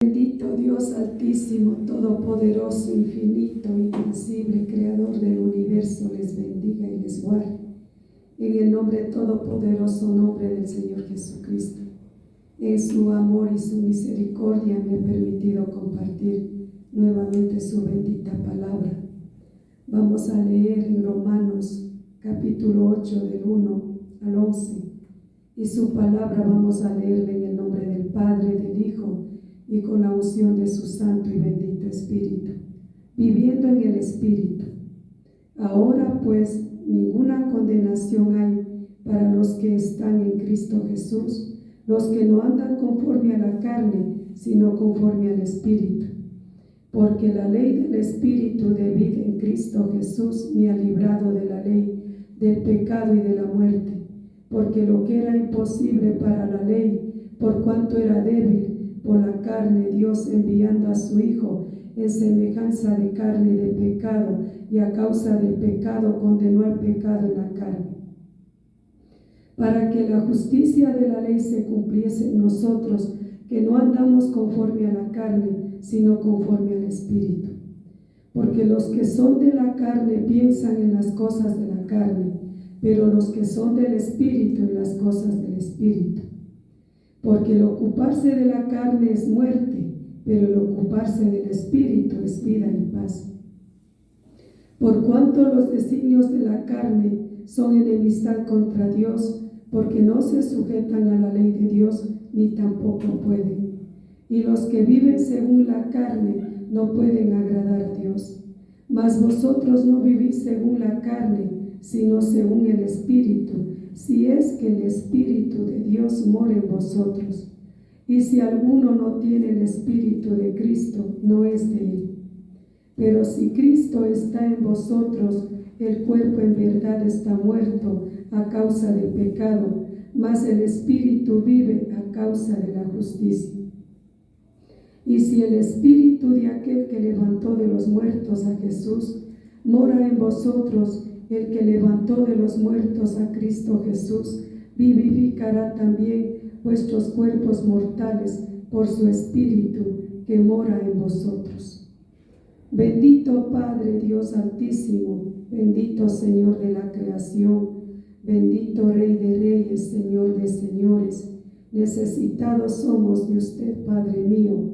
Bendito Dios altísimo, todopoderoso, infinito, invencible, creador del universo, les bendiga y les guarde. En el nombre todopoderoso, nombre del Señor Jesucristo. En su amor y su misericordia me ha permitido compartir nuevamente su bendita palabra. Vamos a leer en Romanos capítulo 8 del 1 al 11. Y su palabra vamos a leerla en el nombre del Padre, del Hijo y con la unción de su Santo y bendito Espíritu, viviendo en el Espíritu. Ahora pues ninguna condenación hay para los que están en Cristo Jesús, los que no andan conforme a la carne, sino conforme al Espíritu. Porque la ley del Espíritu de vida en Cristo Jesús me ha librado de la ley, del pecado y de la muerte. Porque lo que era imposible para la ley, por cuanto era débil por la carne, Dios enviando a su Hijo en semejanza de carne de pecado, y a causa del pecado condenó al pecado en la carne, para que la justicia de la ley se cumpliese en nosotros, que no andamos conforme a la carne, sino conforme al Espíritu. Porque los que son de la carne piensan en las cosas de la carne, pero los que son del Espíritu en las cosas del Espíritu. Porque el ocuparse de la carne es muerte, pero el ocuparse del Espíritu es vida y paz. Por cuanto los designios de la carne son enemistad contra Dios, porque no se sujetan a la ley de Dios, ni tampoco pueden. Y los que viven según la carne no pueden agradar a Dios. Mas vosotros no vivís según la carne, sino según el Espíritu, si es que el Espíritu de Dios mora en vosotros. Y si alguno no tiene el Espíritu de Cristo, no es de él. Pero si Cristo está en vosotros, el cuerpo en verdad está muerto a causa del pecado, mas el Espíritu vive a causa de la justicia. Y si el Espíritu de aquel que levantó de los muertos a Jesús mora en vosotros, el que levantó de los muertos a Cristo Jesús vivificará también vuestros cuerpos mortales por su Espíritu que mora en vosotros. Bendito Padre Dios altísimo, bendito Señor de la creación, bendito Rey de reyes, Señor de señores. Necesitados somos de usted, Padre mío,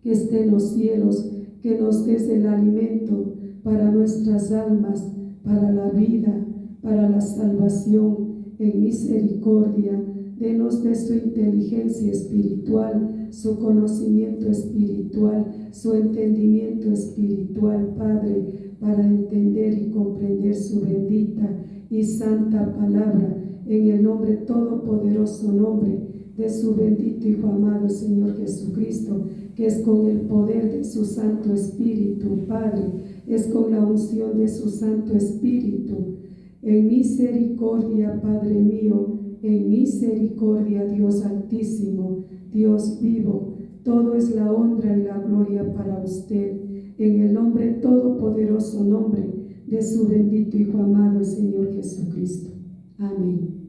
que esté en los cielos, que nos des el alimento para nuestras almas, para la vida, para la salvación. En misericordia, denos de su inteligencia espiritual, su conocimiento espiritual, su entendimiento espiritual, Padre, para entender y comprender su bendita y santa palabra, en el nombre todopoderoso nombre de su bendito Hijo amado, el Señor Jesucristo, que es con el poder de su Santo Espíritu, Padre, es con la unción de su Santo Espíritu. En misericordia, Padre mío, en misericordia, Dios altísimo, Dios vivo, todo es la honra y la gloria para usted, en el nombre todopoderoso nombre de su bendito Hijo amado, el Señor Jesucristo. Amén.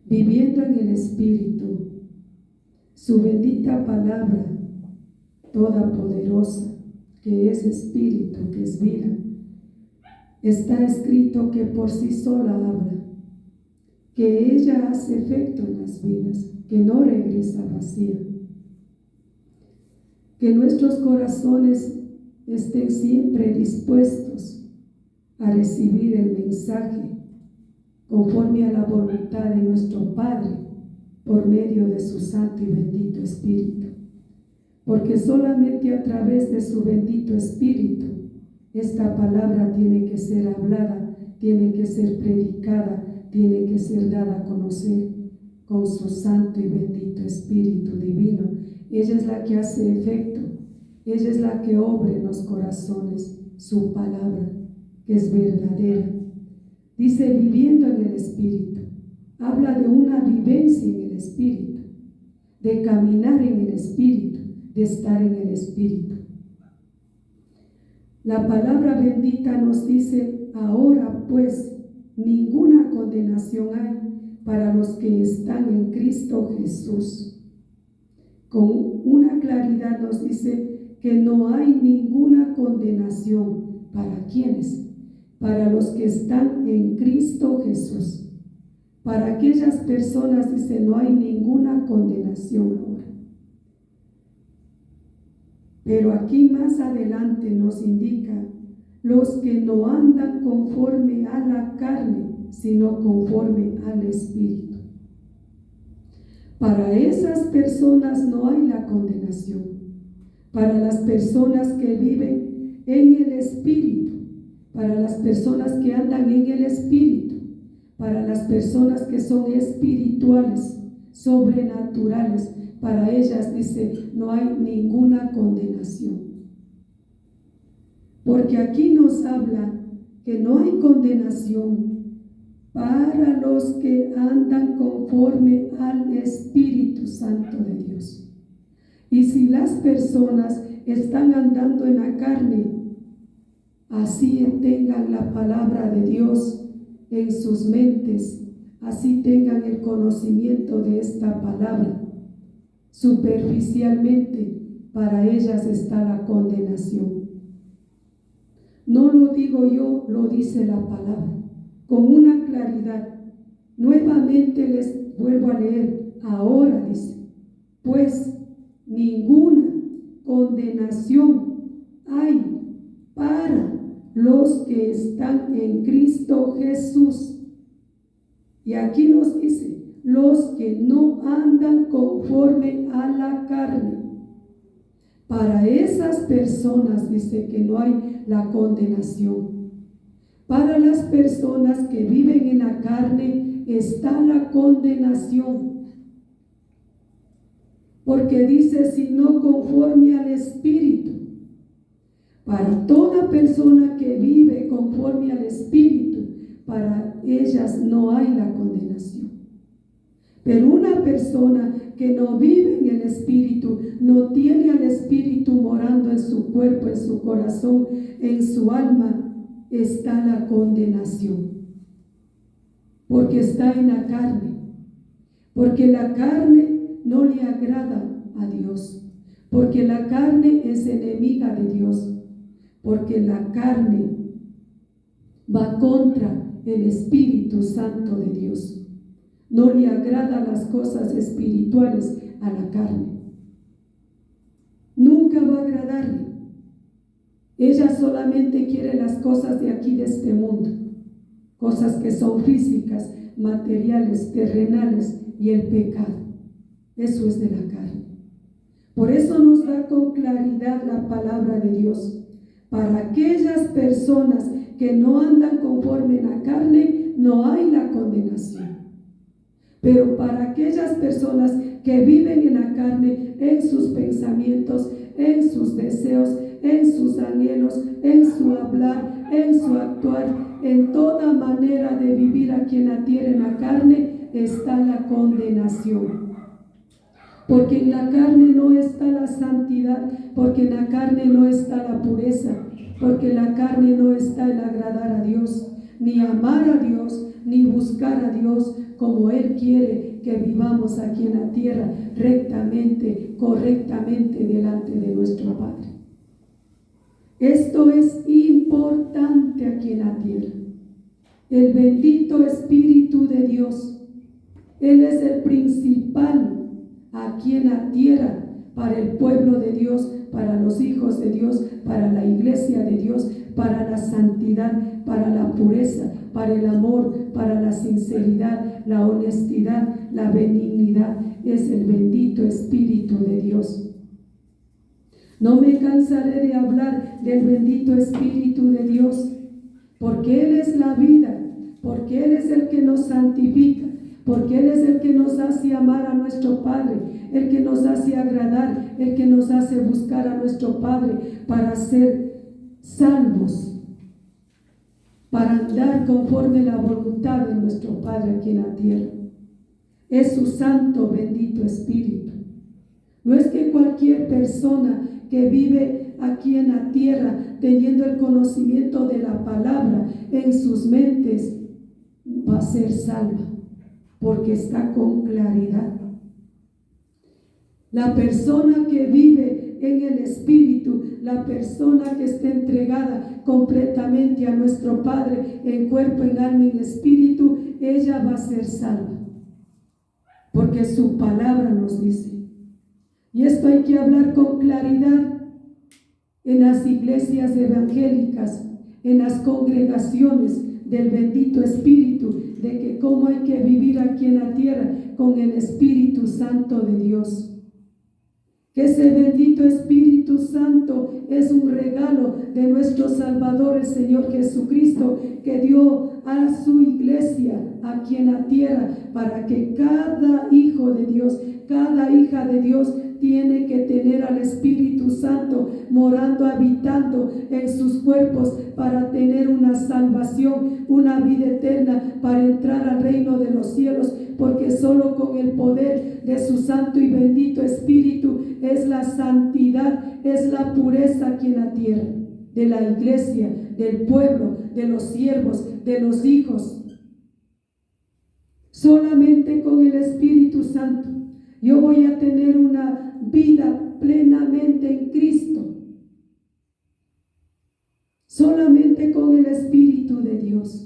Viviendo en el Espíritu, su bendita palabra, toda poderosa, que es Espíritu, que es vida, está escrito que por sí sola habla, que ella hace efecto en las vidas, que no regresa vacía. Que nuestros corazones estén siempre dispuestos a recibir el mensaje conforme a la voluntad de nuestro Padre por medio de su Santo y bendito Espíritu. Porque solamente a través de su bendito Espíritu esta palabra tiene que ser hablada, tiene que ser predicada, tiene que ser dada a conocer con su Santo y bendito Espíritu divino. Ella es la que hace efecto, ella es la que obra en los corazones, su palabra, que es verdadera. Dice viviendo en el Espíritu, habla de una vivencia en el Espíritu, de caminar en el Espíritu, de estar en el Espíritu. La palabra bendita nos dice, ahora pues ninguna condenación hay para los que están en Cristo Jesús. con una claridad nos dice que no hay ninguna condenación. ¿Para quiénes? Para los que están en Cristo Jesús. Para aquellas personas dice no hay ninguna condenación ahora. Pero aquí más adelante nos indica los que no andan conforme a la carne, sino conforme al Espíritu. Para esas personas no hay la condenación. Para las personas que viven en el Espíritu, para las personas que andan en el Espíritu, para las personas que son espirituales, sobrenaturales, para ellas dice no hay ninguna condenación. Porque aquí nos habla que no hay condenación para los que andan conforme al Espíritu Santo de Dios. Y si las personas están andando en la carne, así tengan la palabra de Dios en sus mentes, así tengan el conocimiento de esta palabra, superficialmente para ellas está la condenación. No lo digo yo, lo dice la palabra, con una claridad. Nuevamente les vuelvo a leer, ahora dice, pues ninguna condenación hay para los que están en Cristo Jesús. Y aquí nos dice, los que no andan conforme a la carne. Para esas personas dice que no hay la condenación. Para las personas que viven en la carne está la condenación. Porque dice, sino conforme al Espíritu. Para toda persona que vive conforme al Espíritu, para ellas no hay la condenación. Pero una persona que no vive en el Espíritu, no tiene al Espíritu morando en su cuerpo, en su corazón, en su alma, está la condenación. Porque está en la carne. Porque la carne no le agrada a Dios. Porque la carne es enemiga de Dios. Porque la carne va contra el Espíritu Santo de Dios. No le agradan las cosas espirituales a la carne. Nunca va a agradarle. Ella solamente quiere las cosas de aquí, de este mundo. Cosas que son físicas, materiales, terrenales y el pecado. Eso es de la carne. Por eso nos da con claridad la palabra de Dios. Para aquellas personas que no andan conforme a la carne, no hay la condenación. Pero para aquellas personas que viven en la carne, en sus pensamientos, en sus deseos, en sus anhelos, en su hablar, en su actuar, en toda manera de vivir aquí en la tierra, en la carne, está la condenación. Porque en la carne no está la santidad, porque en la carne no está la pureza, porque en la carne no está el agradar a Dios, ni amar a Dios, ni buscar a Dios como Él quiere que vivamos aquí en la tierra, rectamente, correctamente delante de nuestro Padre. Esto es importante aquí en la tierra. El bendito Espíritu de Dios, Él es el principal aquí en la tierra para el pueblo de Dios, para los hijos de Dios, para la iglesia de Dios, para la santidad, para la pureza, para el amor, para la sinceridad, la honestidad, la benignidad. Es el bendito Espíritu de Dios. No me cansaré de hablar del bendito Espíritu de Dios, porque Él es la vida, porque Él es el que nos santifica, porque Él es el que nos hace amar a nuestro Padre, el que nos hace agradar, el que nos hace buscar a nuestro Padre para ser salvos, para andar conforme a la voluntad de nuestro Padre aquí en la tierra. Es su santo bendito Espíritu. No es que cualquier persona que vive aquí en la tierra teniendo el conocimiento de la palabra en sus mentes va a ser salva, porque está con claridad. La persona que vive en el Espíritu, la persona que está entregada completamente a nuestro Padre en cuerpo, en alma y en espíritu, ella va a ser salva. Porque su palabra nos dice. Y esto hay que hablar con claridad en las iglesias evangélicas, en las congregaciones del bendito Espíritu, de que cómo hay que vivir aquí en la tierra con el Espíritu Santo de Dios. Que ese bendito Espíritu Santo es un regalo de nuestro Salvador, el Señor Jesucristo, que dio a su iglesia aquí en la tierra, para que cada hijo de Dios, cada hija de Dios tiene que tener al Espíritu Santo morando, habitando en sus cuerpos, para tener una salvación, una vida eterna, para entrar al reino de los cielos, porque solo con el poder de su santo y bendito Espíritu es la santidad, es la pureza aquí en la tierra, de la iglesia, del pueblo, de los siervos, de los hijos. Solamente con el Espíritu Santo yo voy a tener una vida plenamente en Cristo. Solamente con el Espíritu de Dios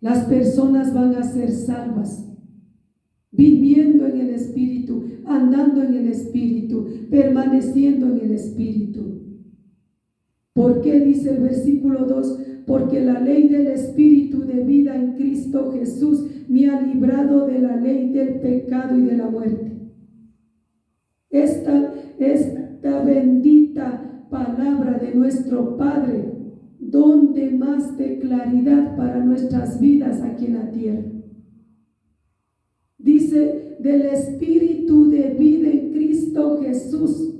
las personas van a ser salvas, viviendo en el Espíritu, andando en el Espíritu, permaneciendo en el Espíritu. ¿Por qué dice el versículo 2? Porque la ley del Espíritu de vida en Cristo Jesús me ha librado de la ley del pecado y de la muerte. Esta bendita palabra de nuestro Padre, donde más de claridad para nuestras vidas aquí en la tierra. Dice, del Espíritu de vida en Cristo Jesús.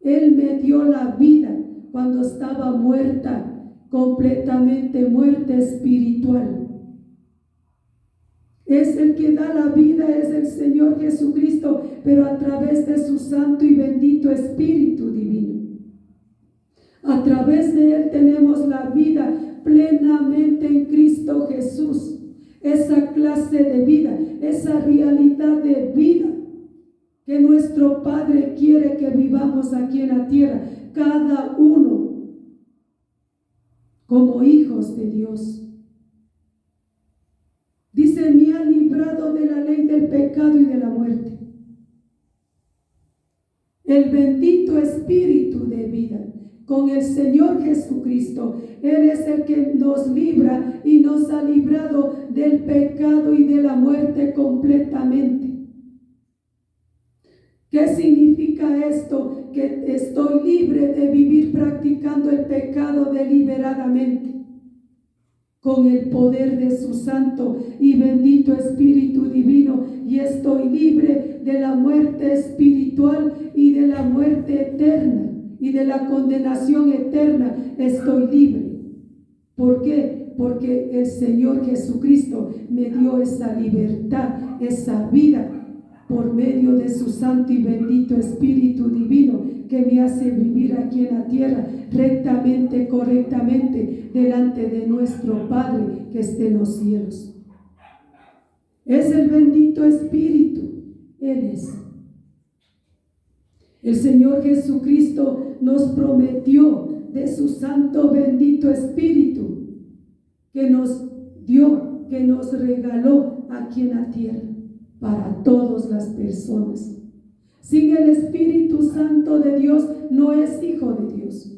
Él me dio la vida cuando estaba muerta, completamente muerta espiritual. Es el que da la vida, es el Señor Jesucristo, pero a través de su santo y bendito Espíritu divino. A través de Él tenemos la vida plenamente en Cristo Jesús. Esa clase de vida, esa realidad de vida que nuestro Padre quiere que vivamos aquí en la tierra, cada uno como hijos de Dios. Dice, me ha librado de la ley del pecado y de la muerte. El bendito Espíritu de vida con el Señor Jesucristo, Él es el que nos libra y nos ha librado del pecado y de la muerte completamente. ¿Qué significa esto? Que estoy libre de vivir practicando el pecado deliberadamente, con el poder de su santo y bendito Espíritu divino, y estoy libre de la muerte espiritual y de la muerte eterna y de la condenación eterna. Estoy libre. ¿Por qué? Porque el Señor Jesucristo me dio esa libertad, esa vida, por medio de su santo y bendito Espíritu divino, que me hace vivir aquí en la tierra rectamente, correctamente, delante de nuestro Padre que está en los cielos. Es el bendito Espíritu. Él es. El Señor Jesucristo nos prometió de su santo bendito Espíritu que nos dio, que nos regaló aquí en la tierra para todas las personas. Sin el Espíritu Santo de Dios no es hijo de Dios.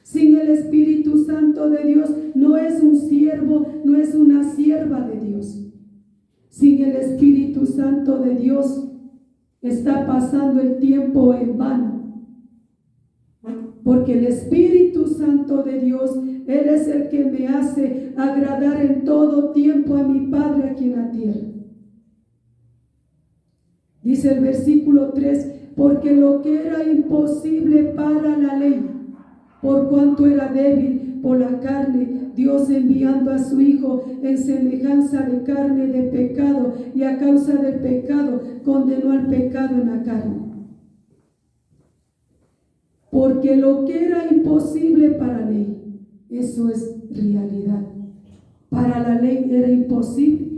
Sin el Espíritu Santo de Dios no es un siervo, no es una sierva de Dios. Sin el Espíritu Santo de Dios está pasando el tiempo en vano. Porque el Espíritu Santo de Dios, Él es el que me hace agradar en todo tiempo a mi Padre aquí en la tierra. Dice el versículo 3, porque lo que era imposible para la ley, por cuanto era débil por la carne, Dios enviando a su Hijo en semejanza de carne de pecado, y a causa del pecado condenó al pecado en la carne. Porque lo que era imposible para la ley, eso es realidad. Para la ley era imposible.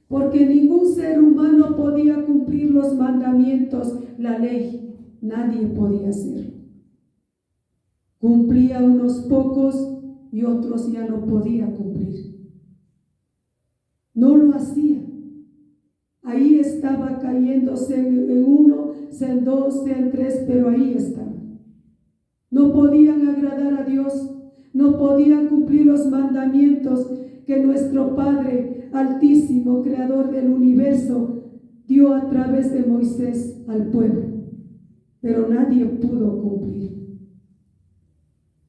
porque ningún ser humano podía cumplir los mandamientos, la ley. Nadie podía hacerlo. Cumplía unos pocos y otros ya no podían cumplir. No lo hacía. Ahí estaba cayéndose en uno, sea en dos, sea en tres, pero ahí estaba. No podían agradar a Dios, no podían cumplir los mandamientos que nuestro Padre Altísimo, Creador del universo, dio a través de Moisés al pueblo. Pero nadie pudo cumplir.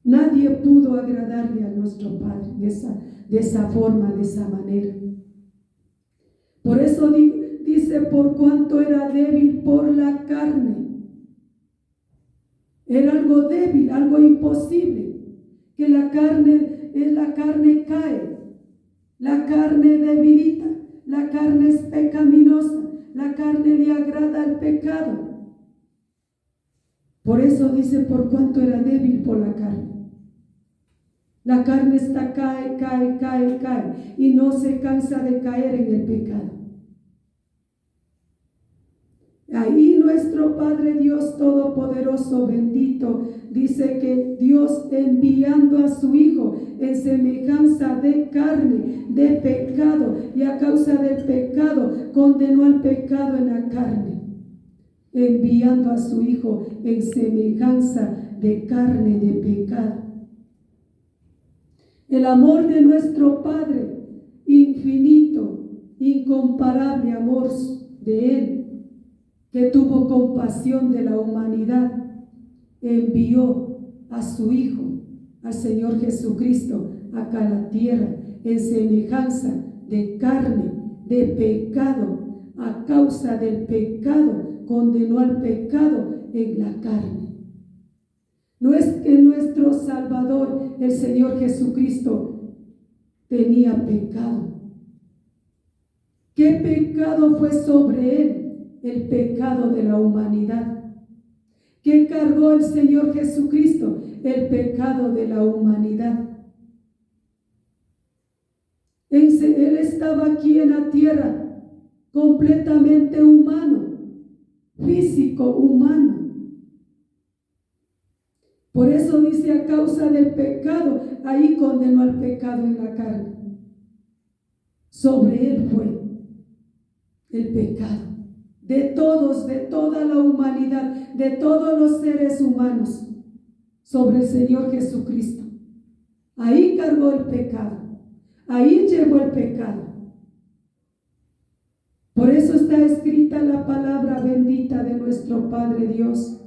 Nadie pudo agradarle a nuestro Padre de esa forma, de esa manera. Por eso dice, por cuanto era débil por la carne. Era algo débil, algo imposible, que la carne cae, la carne debilita, la carne es pecaminosa, la carne le agrada al pecado. Por eso dice, por cuanto era débil por la carne. La carne está cae y no se cansa de caer en el pecado. Ahí nuestro Padre Dios Todopoderoso, bendito, dice que Dios, enviando a su Hijo en semejanza de carne, de pecado, y a causa del pecado condenó al pecado en la carne, enviando a su Hijo en semejanza de carne, de pecado. El amor de nuestro Padre, infinito, incomparable amor de Él, que tuvo compasión de la humanidad, envió a su Hijo, al Señor Jesucristo, acá a la tierra, en semejanza de carne, de pecado. A causa del pecado, condenó al pecado en la carne. No es que nuestro Salvador, el Señor Jesucristo, tenía pecado. ¿Qué pecado fue sobre Él? El pecado de la humanidad. ¿Qué cargó el Señor Jesucristo? El pecado de la humanidad. Él estaba aquí en la tierra completamente humano, físico, humano. Por eso dice, a causa del pecado, ahí condenó al pecado en la carne. Sobre Él fue el pecado. De todos, de toda la humanidad, de todos los seres humanos, sobre el Señor Jesucristo. Ahí cargó el pecado, ahí llevó el pecado. Por eso está escrita la palabra bendita de nuestro Padre Dios,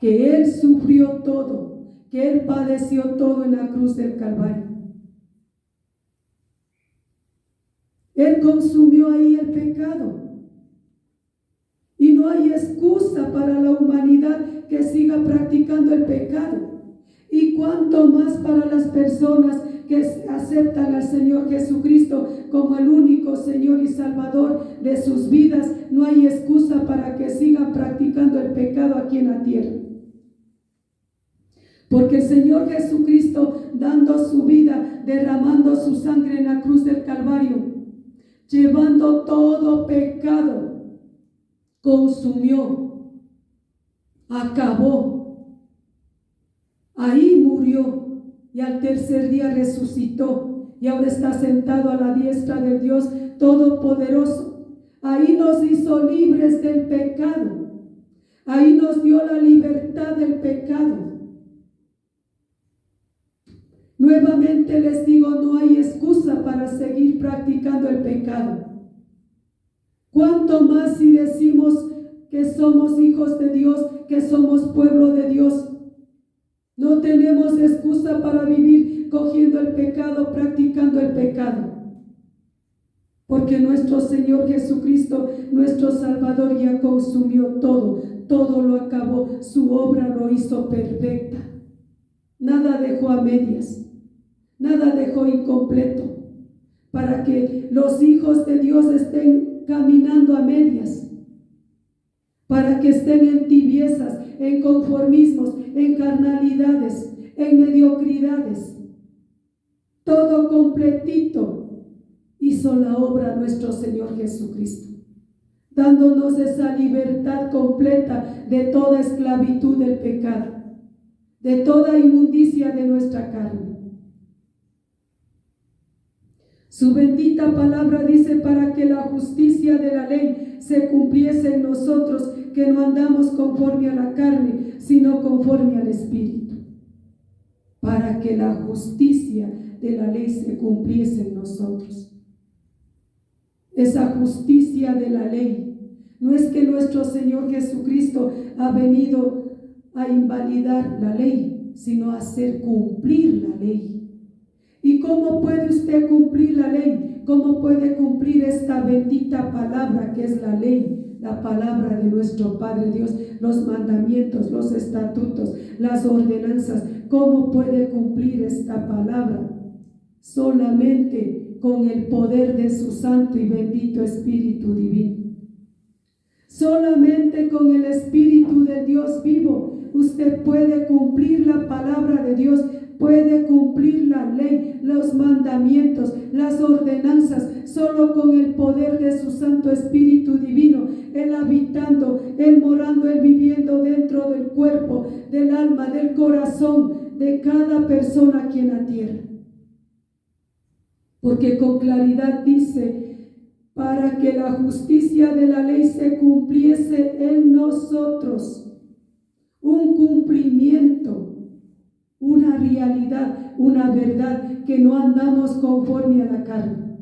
que Él sufrió todo, que Él padeció todo en la cruz del Calvario. Él consumió ahí el pecado. Y no hay excusa para la humanidad que siga practicando el pecado. Y cuanto más para las personas que aceptan al Señor Jesucristo como el único Señor y Salvador de sus vidas, no hay excusa para que sigan practicando el pecado aquí en la tierra. Porque el Señor Jesucristo, dando su vida, derramando su sangre en la cruz del Calvario, llevando todo pecado, consumió, acabó. Ahí murió y al tercer día resucitó y ahora está sentado a la diestra de Dios Todopoderoso. Ahí nos hizo libres del pecado. Ahí nos dio la libertad del pecado. Nuevamente les digo, no hay excusa para seguir practicando el pecado. ¿Cuánto más si decimos que somos hijos de Dios, que somos pueblo de Dios? No tenemos excusa para vivir cogiendo el pecado, practicando el pecado. Porque nuestro Señor Jesucristo, nuestro Salvador, ya consumió todo, todo lo acabó, su obra lo hizo perfecta. Nada dejó a medias, nada dejó incompleto, para que los hijos de Dios estén caminando a medias, para que estén en tibiezas, en conformismos, en carnalidades, en mediocridades, todo completito hizo la obra nuestro Señor Jesucristo, dándonos esa libertad completa de toda esclavitud del pecado, de toda inmundicia de nuestra carne. Su bendita palabra dice: para que la justicia de la ley se cumpliese en nosotros, que no andamos conforme a la carne, sino conforme al Espíritu. Para que la justicia de la ley se cumpliese en nosotros. Esa justicia de la ley no es que nuestro Señor Jesucristo ha venido a invalidar la ley, sino a hacer cumplir la ley. ¿Y cómo puede usted cumplir la ley? ¿Cómo puede cumplir esta bendita palabra que es la ley? La palabra de nuestro Padre Dios, los mandamientos, los estatutos, las ordenanzas. ¿Cómo puede cumplir esta palabra? Solamente con el poder de su santo y bendito Espíritu divino. Solamente con el Espíritu de Dios vivo usted puede cumplir la palabra de Dios, puede cumplir la ley, los mandamientos, las ordenanzas, solo con el poder de su Santo Espíritu divino, Él habitando, Él morando, Él viviendo dentro del cuerpo, del alma, del corazón de cada persona aquí en la tierra. Porque con claridad dice: para que la justicia de la ley se cumpliese en nosotros. Un cumplimiento, una realidad, una verdad, que no andamos conforme a la carne.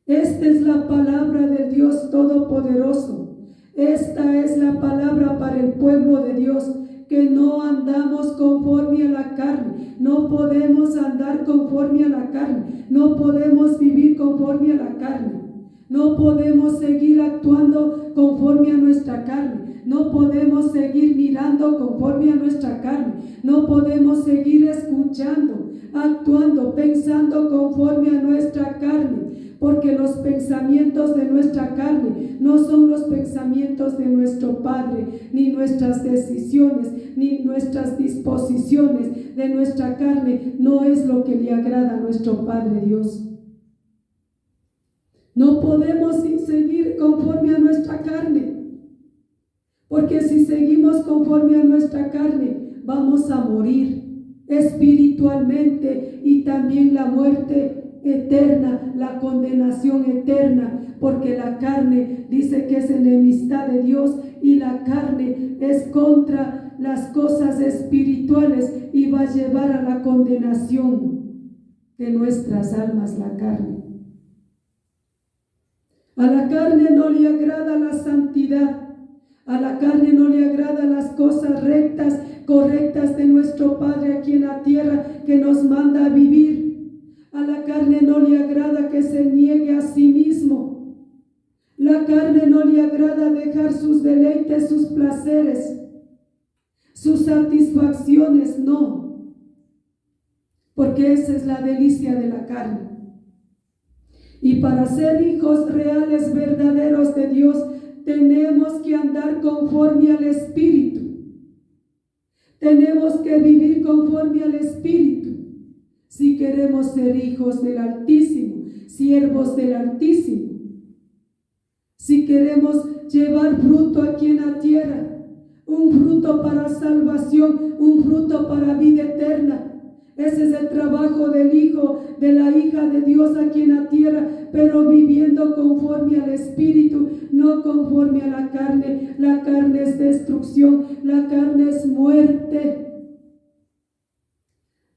Esta es la palabra del Dios Todopoderoso. Esta es la palabra para el pueblo de Dios, que no andamos conforme a la carne. No podemos andar conforme a la carne. No podemos vivir conforme a la carne. No podemos seguir actuando conforme a nuestra carne. No podemos seguir mirando conforme a nuestra carne. No podemos seguir escuchando, actuando, pensando conforme a nuestra carne. Porque los pensamientos de nuestra carne no son los pensamientos de nuestro Padre, ni nuestras decisiones, ni nuestras disposiciones de nuestra carne. No es lo que le agrada a nuestro Padre Dios. No podemos seguir conforme a nuestra carne. Porque si seguimos conforme a nuestra carne, vamos a morir espiritualmente, y también la muerte eterna, la condenación eterna, porque la carne dice que es enemistad de Dios, y la carne es contra las cosas espirituales y va a llevar a la condenación de nuestras almas, la carne. A la carne no le agrada la santidad. A la carne no le agradan las cosas rectas, correctas de nuestro Padre aquí en la tierra, que nos manda a vivir. A la carne no le agrada que se niegue a sí mismo. La carne no le agrada dejar sus deleites, sus placeres, sus satisfacciones, no. Porque esa es la delicia de la carne. Y para ser hijos reales, verdaderos de Dios, tenemos que andar conforme al Espíritu. Tenemos que vivir conforme al Espíritu. Si queremos ser hijos del Altísimo, siervos del Altísimo. Si queremos llevar fruto aquí en la tierra, un fruto para salvación, un fruto para vida eterna. Ese es el trabajo del hijo, de la hija de Dios aquí en la tierra, pero viviendo conforme al Espíritu, no conforme a la carne. La carne es destrucción, la carne es muerte.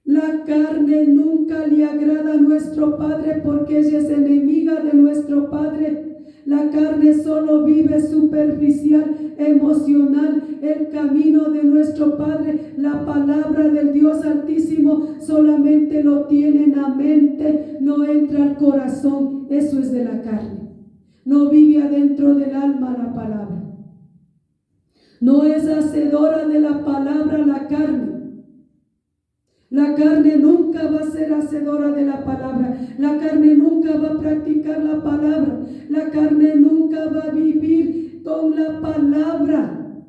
La carne nunca le agrada a nuestro Padre, porque ella es enemiga de nuestro Padre. La carne solo vive superficial, emocional. El camino de nuestro Padre, la palabra del Dios Altísimo, solamente lo tiene en la mente, no entra al corazón. Eso es de la carne. No vive adentro del alma la palabra. No es hacedora de la palabra la carne. La carne nunca va a ser hacedora de la palabra. La carne nunca va a practicar la palabra. La carne nunca va a vivir con la palabra,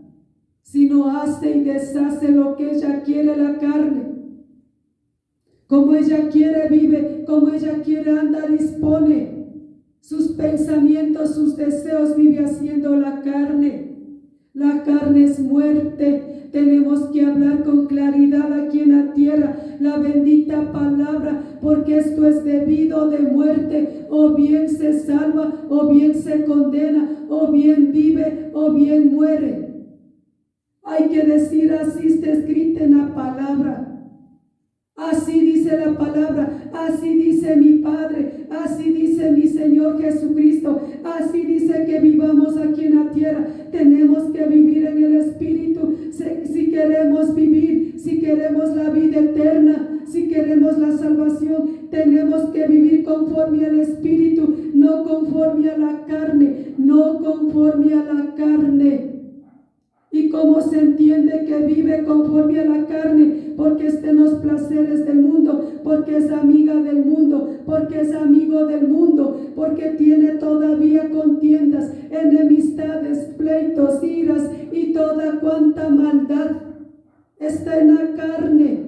sino hace y deshace lo que ella quiere la carne. Como ella quiere, vive. Como ella quiere, anda, dispone. Sus pensamientos, sus deseos vive haciendo la carne. La carne es muerte. Tenemos que hablar con claridad aquí en la tierra la bendita palabra, porque esto es debido de muerte. O bien se salva, o bien se condena, o bien vive, o bien muere. Hay que decir, así está escrito en la palabra. Así dice la palabra, así dice mi Padre, así dice mi Señor Jesucristo, así dice que vivamos aquí en la tierra. Tenemos que vivir en el Espíritu si queremos vivir, si queremos la vida eterna, si queremos la salvación. Tenemos que vivir conforme al Espíritu, no conforme a la carne, no conforme a la carne. ¿Y cómo se entiende que vive conforme a la carne? Porque está en los placeres del mundo, porque es amiga del mundo, porque es amigo del mundo, porque tiene todavía contiendas, enemistades, pleitos, iras y toda cuanta maldad está en la carne.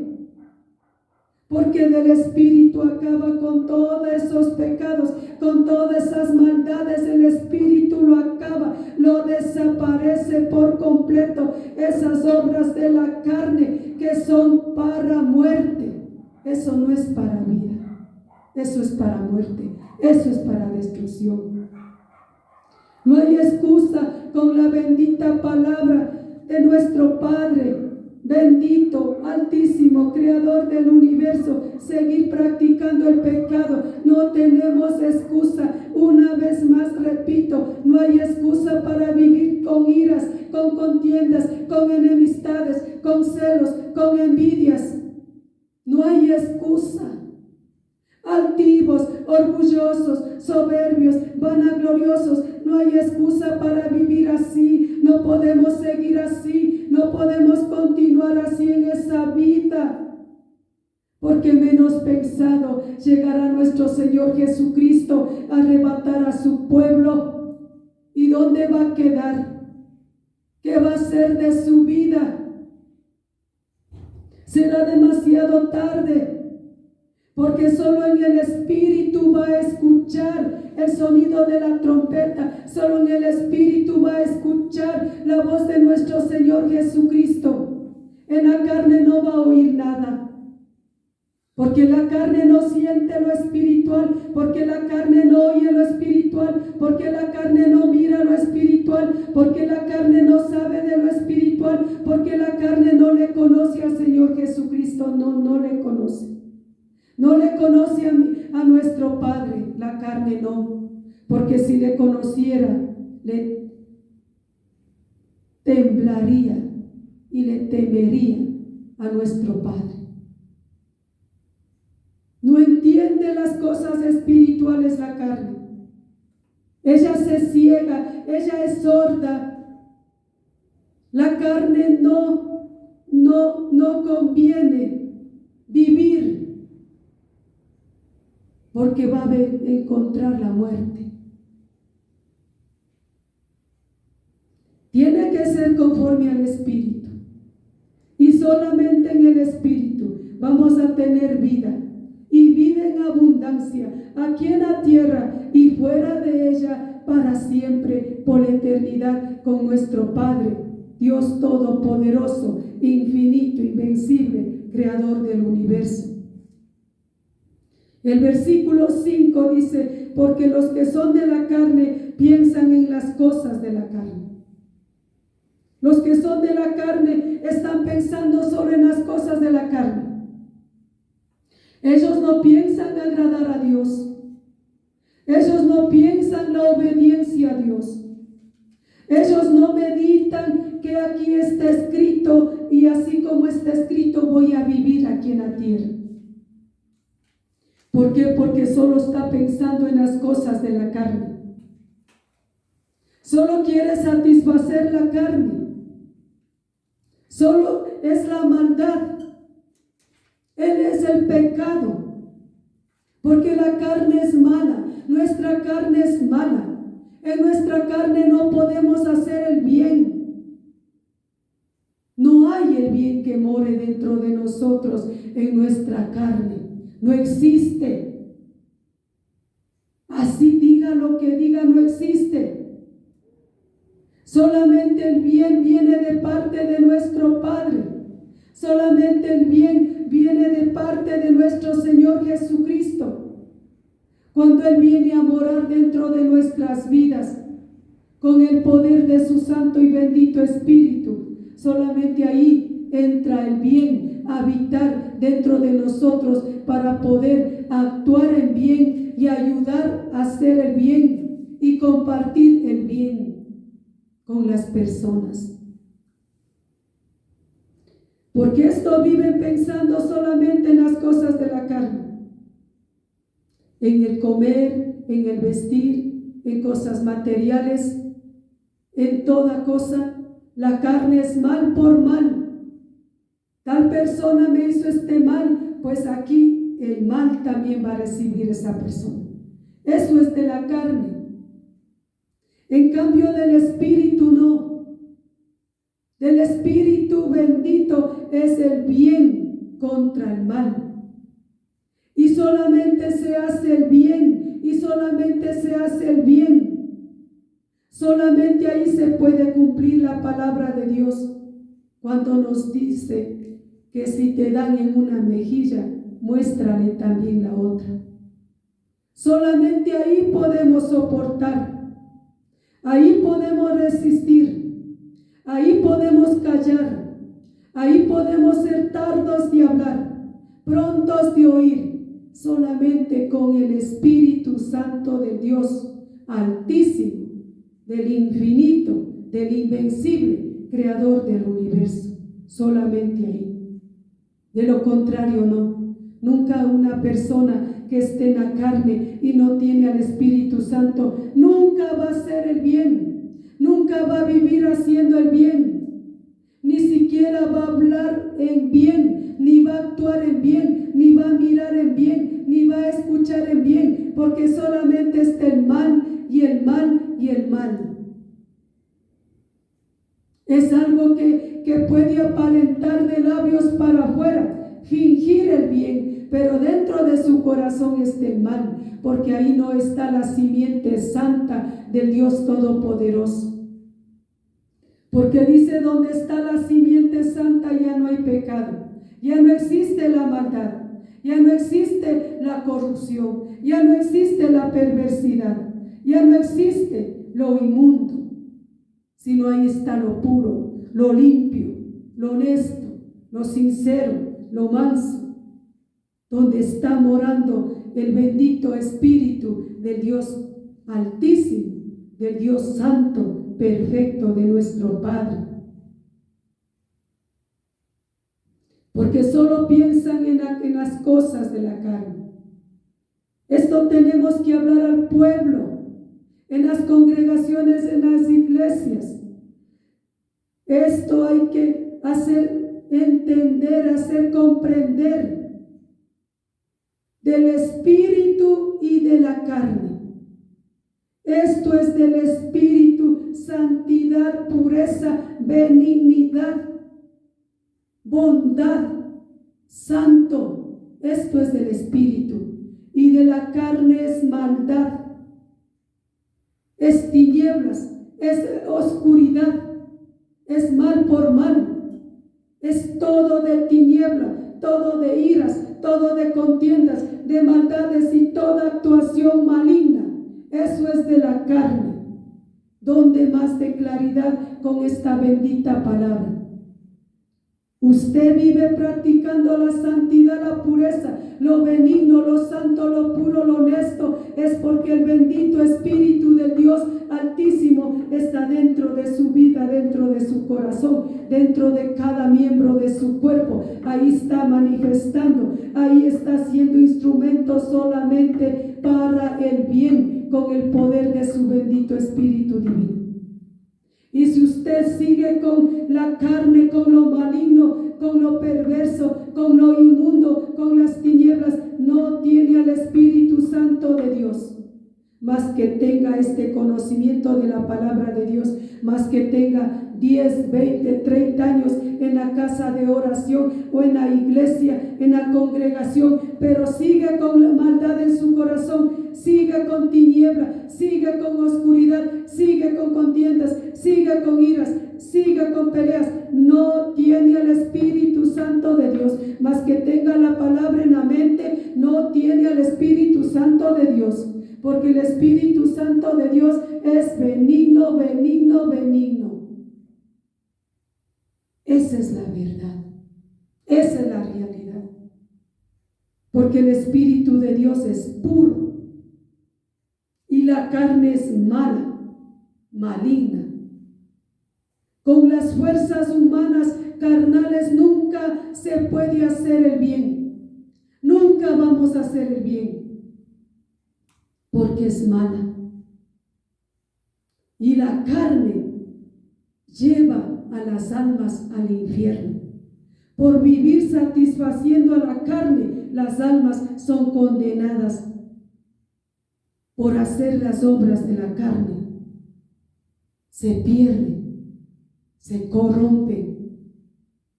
Porque del Espíritu acaba con todos esos pecados, con todas esas maldades. El Espíritu lo acaba, lo desaparece por completo. Esas obras de la carne que son para muerte, eso no es para vida, eso es para muerte, eso es para destrucción. No hay excusa con la bendita palabra de nuestro Padre bendito, altísimo, creador del universo, seguir practicando el pecado. No tenemos excusa. Una vez más repito, no hay excusa para vivir con iras, con contiendas, con enemistades, con celos, con envidias. No hay excusa. Altivos, orgullosos, soberbios, vanagloriosos, no hay excusa para vivir así. No podemos seguir así, no podemos continuar así en esa vida, porque menos pensado llegará nuestro Señor Jesucristo a arrebatar a su pueblo. ¿Y dónde va a quedar? ¿Qué va a ser de su vida? Será demasiado tarde, porque solo en el Espíritu va a escuchar el sonido de la trompeta. Solo en el Espíritu va a escuchar la voz de nuestro Señor Jesucristo. En la carne no va a oír nada, porque la carne no siente lo espiritual, porque la carne no oye lo espiritual, porque la carne no mira lo espiritual, porque la carne no sabe de lo espiritual, porque la carne no le conoce al Señor Jesucristo. No le conoce. No le conoce a nuestro Padre, la carne no, porque si le conociera, le temblaría y le temería a nuestro Padre. No entiende las cosas espirituales la carne. Ella se ciega, ella es sorda. La carne no conviene vivir, porque va a encontrar la muerte. Tiene que ser conforme al Espíritu, y solamente en el Espíritu vamos a tener vida, y vida en abundancia, aquí en la tierra y fuera de ella, para siempre, por la eternidad, con nuestro Padre, Dios Todopoderoso, infinito, invencible, Creador del universo. El versículo 5 dice: porque los que son de la carne piensan en las cosas de la carne. Los que son de la carne están pensando solo en las cosas de la carne. Ellos no piensan agradar a Dios. Ellos no piensan la obediencia a Dios. Ellos no meditan que aquí está escrito, y así como está escrito voy a vivir aquí en la tierra. ¿Por qué? Porque solo está pensando en las cosas de la carne. Solo quiere satisfacer la carne. Solo es la maldad. Él es el pecado. Porque la carne es mala. Nuestra carne es mala. En nuestra carne no podemos hacer el bien. No hay el bien que more dentro de nosotros en nuestra carne. no existe. Así diga lo que diga, no existe. Solamente el bien viene de parte de nuestro Padre. Solamente el bien viene de parte de nuestro Señor Jesucristo. Cuando Él viene a morar dentro de nuestras vidas, con el poder de su Santo y bendito Espíritu, solamente ahí entra el bien a habitar dentro de nosotros para poder actuar en bien y ayudar a hacer el bien y compartir el bien con las personas. Porque esto viven pensando solamente en las cosas de la carne, en el comer, en el vestir, en cosas materiales, en toda cosa. La carne es mal por mal. Tal persona me hizo este mal, pues aquí el mal también va a recibir esa persona. Eso es de la carne. En cambio del Espíritu no. Del Espíritu bendito es el bien contra el mal. Y solamente se hace el bien, y solamente se hace el bien. Solamente ahí se puede cumplir la palabra de Dios cuando nos dice que si te dan en una mejilla, muéstrale también la otra. Solamente ahí podemos soportar, ahí podemos resistir, ahí podemos callar, ahí podemos ser tardos de hablar, prontos de oír, solamente con el Espíritu Santo de Dios Altísimo, del infinito, del invencible, creador del universo. Solamente ahí. De lo contrario, no. Nunca una persona que esté en la carne y no tiene al Espíritu Santo, nunca va a hacer el bien. Nunca va a vivir haciendo el bien. Ni siquiera va a hablar en bien, ni va a actuar en bien, ni va a mirar en bien, ni va a escuchar en bien, porque solamente está el mal y el mal y el mal. Es algo que puede aparentar de labios para afuera, fingir el bien, pero dentro de su corazón está el mal, porque ahí no está la simiente santa del Dios Todopoderoso. Porque dice, donde está la simiente santa ya no hay pecado, ya no existe la maldad, ya no existe la corrupción, ya no existe la perversidad, ya no existe lo inmundo, sino ahí está lo puro, lo limpio, lo honesto, lo sincero, lo manso, donde está morando el bendito Espíritu del Dios Altísimo, del Dios Santo, perfecto de nuestro Padre. Porque solo piensan en las cosas de la carne. Esto tenemos que hablar al pueblo, en las congregaciones, en las iglesias. Esto hay que hacer entender, hacer comprender del espíritu y de la carne. Esto es del espíritu: santidad, pureza, benignidad, bondad, santo. Esto es del espíritu. Y de la carne es maldad, es tinieblas, es oscuridad, es mal por mal, es todo de tiniebla, todo de iras, todo de contiendas, de maldades y toda actuación maligna. Eso es de la carne. ¿Dónde más de claridad con esta bendita palabra? Usted vive practicando la santidad, la pureza, lo benigno, lo santo, lo puro, lo honesto. Es porque el bendito Espíritu del Dios Altísimo está dentro de su vida, dentro de su corazón, dentro de cada miembro de su cuerpo. Ahí está manifestando, ahí está siendo instrumento solamente para el bien, con el poder de su bendito Espíritu divino. Y si usted sigue con la carne, con lo maligno, con lo perverso, con lo inmundo, con las tinieblas, no tiene al Espíritu Santo de Dios. Más que tenga este conocimiento de la palabra de Dios, más que tenga 10, 20, 30 años en la casa de oración o en la iglesia, en la congregación, pero sigue con la maldad en su corazón, sigue con tiniebla, sigue con oscuridad, sigue con contiendas, sigue con iras, sigue con peleas, no tiene al Espíritu Santo de Dios. Más que tenga la palabra en la mente, no tiene al Espíritu Santo de Dios, porque el Espíritu Santo de Dios es benigno, benigno, benigno. Esa es la verdad, esa es la realidad, porque el Espíritu de Dios es puro y la carne es mala, maligna. Con las fuerzas humanas carnales nunca se puede hacer el bien, nunca vamos a hacer el bien, porque es mala. Y la carne lleva a las almas al infierno. Por vivir satisfaciendo a la carne, las almas son condenadas por hacer las obras de la carne. Se pierden, se corrompen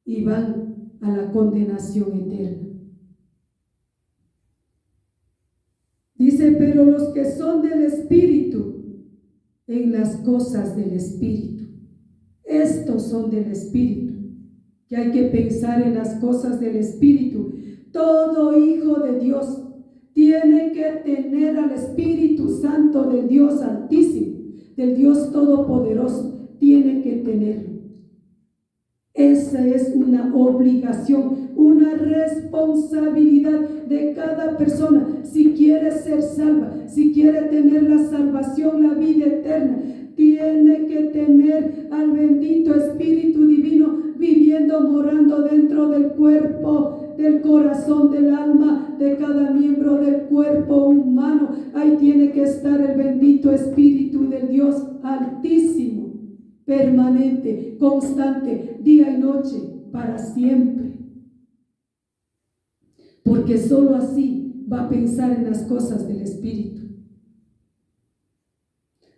y van a la condenación eterna. Dice, pero los que son del Espíritu, en las cosas del Espíritu. Estos son del Espíritu, que hay que pensar en las cosas del Espíritu. Todo hijo de Dios tiene que tener al Espíritu Santo del Dios Altísimo, del Dios Todopoderoso, tiene que tenerlo. Esa es una obligación, una responsabilidad de cada persona. Si quiere ser salva, si quiere tener la salvación, la vida eterna, tiene que tener al bendito Espíritu Divino viviendo, morando dentro del cuerpo, del corazón, del alma, de cada miembro del cuerpo humano. Ahí tiene que estar el bendito Espíritu del Dios Altísimo, permanente, constante, día y noche, para siempre. Porque solo así va a pensar en las cosas del Espíritu.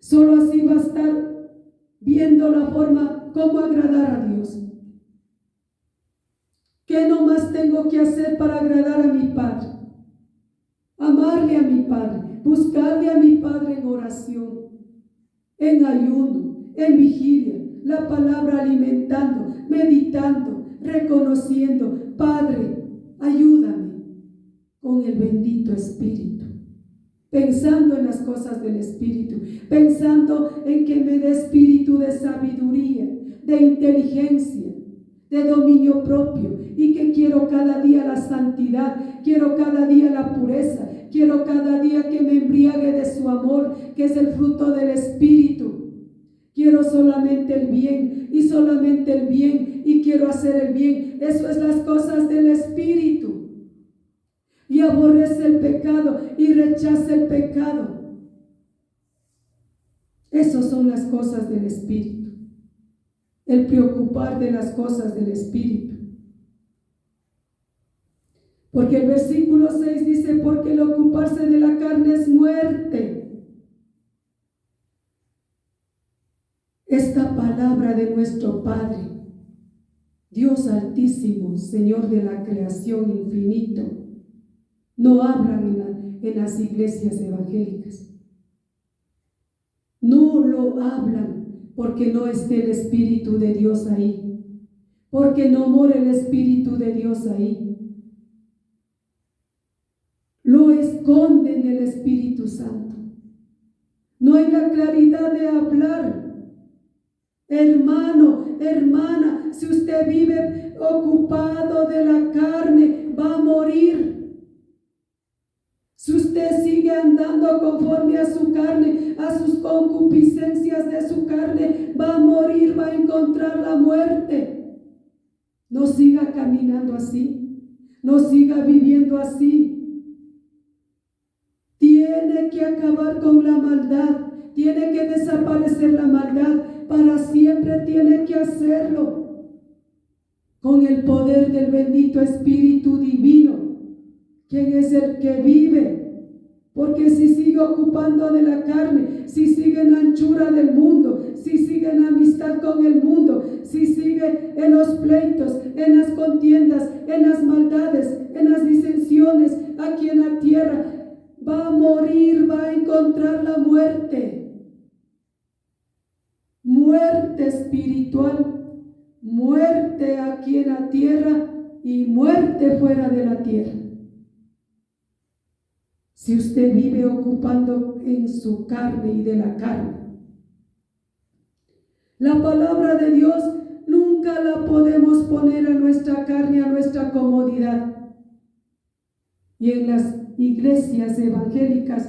Solo así va a estar viendo la forma cómo agradar a Dios. ¿Qué nomás tengo que hacer para agradar a mi Padre? Amarle a mi Padre, buscarle a mi Padre en oración, en ayuno, en vigilia, la palabra alimentando, meditando, reconociendo. Padre, ayúdame con el bendito Espíritu, pensando en las cosas del Espíritu, pensando en que me dé espíritu de sabiduría, de inteligencia, de dominio propio, y que quiero cada día la santidad, quiero cada día la pureza, quiero cada día que me embriague de su amor, que es el fruto del Espíritu. Quiero solamente el bien y solamente el bien, y quiero hacer el bien. Eso es las cosas del Espíritu. Y aborrece el pecado y rechaza el pecado. Esas son las cosas del Espíritu. El preocupar de las cosas del Espíritu. Porque el versículo 6 dice, porque el ocuparse de la carne es muerte. Esta palabra de nuestro Padre, Dios Altísimo, Señor de la creación infinito, no hablan en las iglesias evangélicas. No lo hablan porque no esté el Espíritu de Dios ahí, porque no mora el Espíritu de Dios ahí. Lo esconden el Espíritu Santo. No hay la claridad de hablar. Hermano, hermana, si usted vive ocupado de la carne, va a morir. Si usted sigue andando conforme a su carne, a sus concupiscencias de su carne, va a morir, va a encontrar la muerte. No siga caminando así, no siga viviendo así. Tiene que acabar con la maldad, tiene que desaparecer la maldad, para siempre tiene que hacerlo con el poder del bendito Espíritu Divino, quien es el que vive. Porque si sigue ocupando de la carne, si sigue en anchura del mundo, si sigue en amistad con el mundo, en los pleitos, en las contiendas, en las maldades, en las disensiones, aquí en la tierra. Va a morir, va a encontrar la muerte. Muerte espiritual, muerte aquí en la tierra y muerte fuera de la tierra. Si usted vive ocupando en su carne y de la carne, la palabra de Dios nunca la podemos poner a nuestra carne, a nuestra comodidad. Y en las iglesias evangélicas,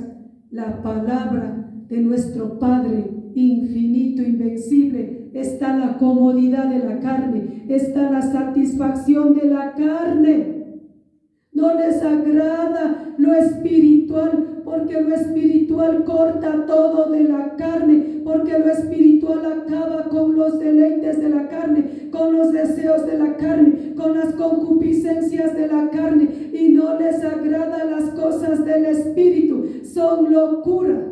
la palabra de nuestro Padre infinito, invencible, está la comodidad de la carne, está la satisfacción de la carne. No les agrada lo espiritual, porque lo espiritual corta todo de la carne, porque lo espiritual acaba con los deleites de la carne, con los deseos de la carne, con las concupiscencias de la carne, y no les agrada las cosas del espíritu. Son locura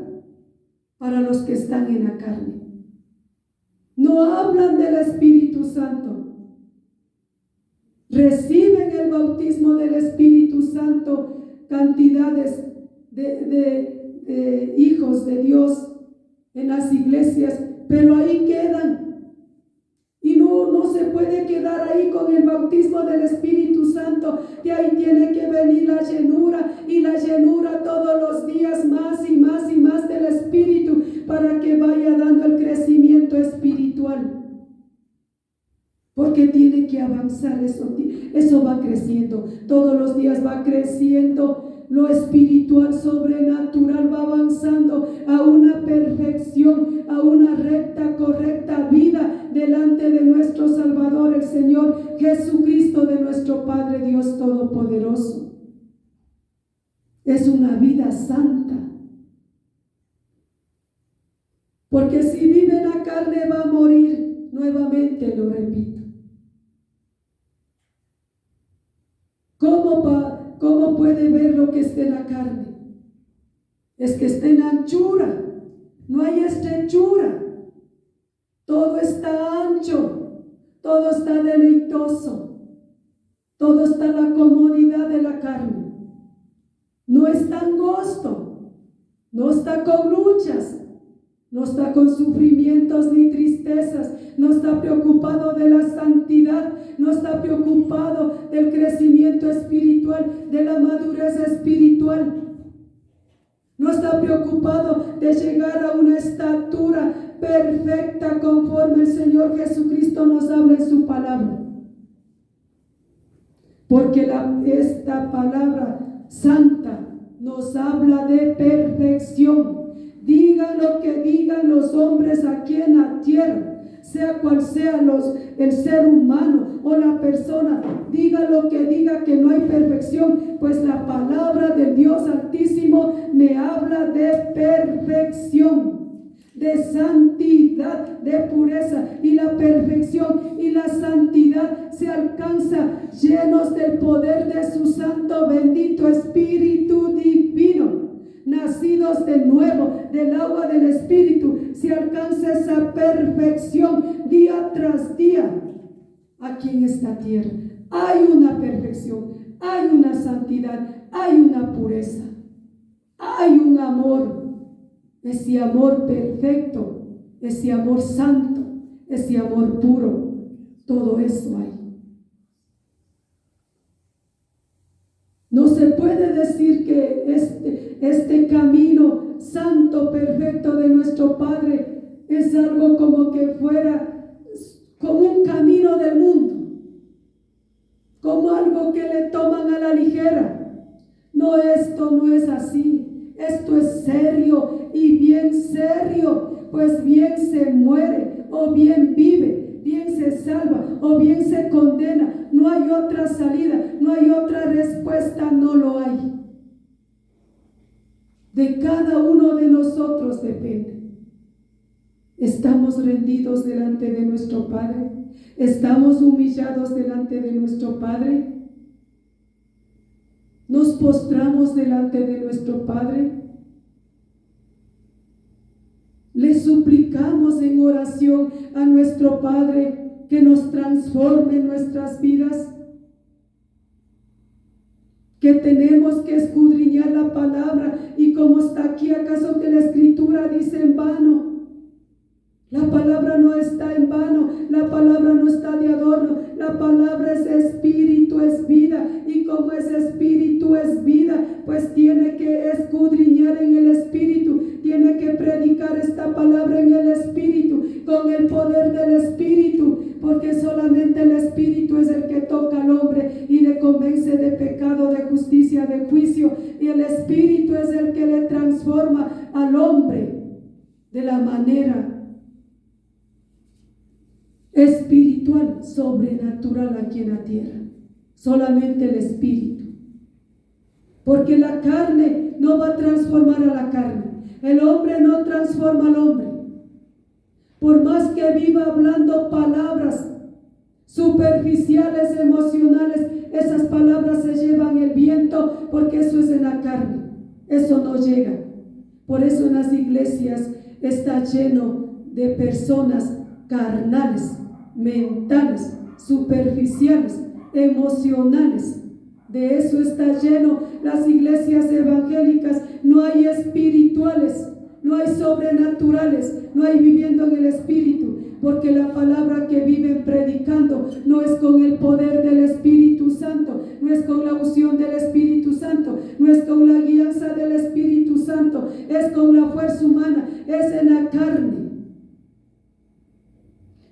para los que están en la carne. No hablan del Espíritu Santo. Reciben el bautismo del Espíritu Santo cantidades de hijos de Dios en las iglesias, pero ahí quedan. Y no se puede quedar ahí con el bautismo del Espíritu Santo. De ahí tiene que venir la llenura, y la llenura todos los días más y más y más del Espíritu, para que vaya dando el crecimiento espiritual. Porque tiene que avanzar, eso va creciendo, todos los días va creciendo, lo espiritual sobrenatural va avanzando a una perfección, a una recta, correcta vida delante de nuestro Salvador, el Señor Jesucristo, de nuestro Padre Dios Todopoderoso. Es una vida santa. Porque si vive en la carne va a morir, nuevamente lo repito. ¿Cómo puede ver lo que está en la carne? Es que está en anchura, no hay estrechura. Todo está ancho, todo está deleitoso, todo está en la comodidad de la carne. No está angosto, no está con luchas, no está con sufrimientos ni tristezas, no está preocupado de la santidad, no está preocupado del crecimiento espiritual, de la madurez espiritual. No está preocupado de llegar a una estatura perfecta conforme el Señor Jesucristo nos habla en su palabra. Porque esta palabra santa nos habla de perfección. Digan lo que digan los hombres aquí en la tierra, sea cual sea el ser humano o la persona, diga lo que diga, que no hay perfección, pues la palabra del Dios Altísimo me habla de perfección, de santidad, de pureza. Y la perfección y la santidad se alcanza llenos del poder de su santo bendito Espíritu divino. Nacidos de nuevo del agua del Espíritu, se alcanza esa perfección día tras día aquí en esta tierra. Hay una perfección, hay una santidad, hay una pureza, hay un amor, ese amor perfecto, ese amor santo, ese amor puro. Todo eso hay. No se puede decir que este camino santo, perfecto de nuestro Padre es algo como que fuera como un camino del mundo, como algo que le toman a la ligera. No, esto no es así. Esto es serio y bien serio, pues bien se muere o bien vive, bien se salva o bien se condena. No hay otra salida, no hay otra respuesta, no lo hay. De cada uno de nosotros depende. ¿Estamos rendidos delante de nuestro Padre? ¿Estamos humillados delante de nuestro Padre? ¿Nos postramos delante de nuestro Padre? ¿Le suplicamos en oración a nuestro Padre que nos transforme nuestras vidas, que tenemos que escudriñar la palabra, y como está aquí, ¿acaso que la escritura dice en vano? La palabra no está en vano, la palabra no está de adorno, la palabra es espíritu, es vida, y como es espíritu, es vida, pues tiene que escudriñar en el espíritu, tiene que predicar esta palabra en el espíritu, con el poder del espíritu, porque solamente el espíritu es el que toca al hombre y le convence de pecado, de justicia, de juicio, y el espíritu es el que le transforma al hombre de la manera espiritual, sobrenatural aquí en la tierra. Solamente el espíritu, porque la carne no va a transformar a la carne, el hombre no transforma al hombre, por más que viva hablando palabras superficiales, emocionales, esas palabras se llevan el viento, porque eso es en la carne, eso no llega. Por eso en las iglesias está lleno de personas carnales, mentales, superficiales, emocionales. De eso está lleno las iglesias evangélicas. No hay espirituales, no hay sobrenaturales, no hay viviendo en el espíritu, porque la palabra que viven predicando no es con el poder del Espíritu Santo, no es con la unción del Espíritu Santo, no es con la guianza del Espíritu Santo, es con la fuerza humana, es en la carne,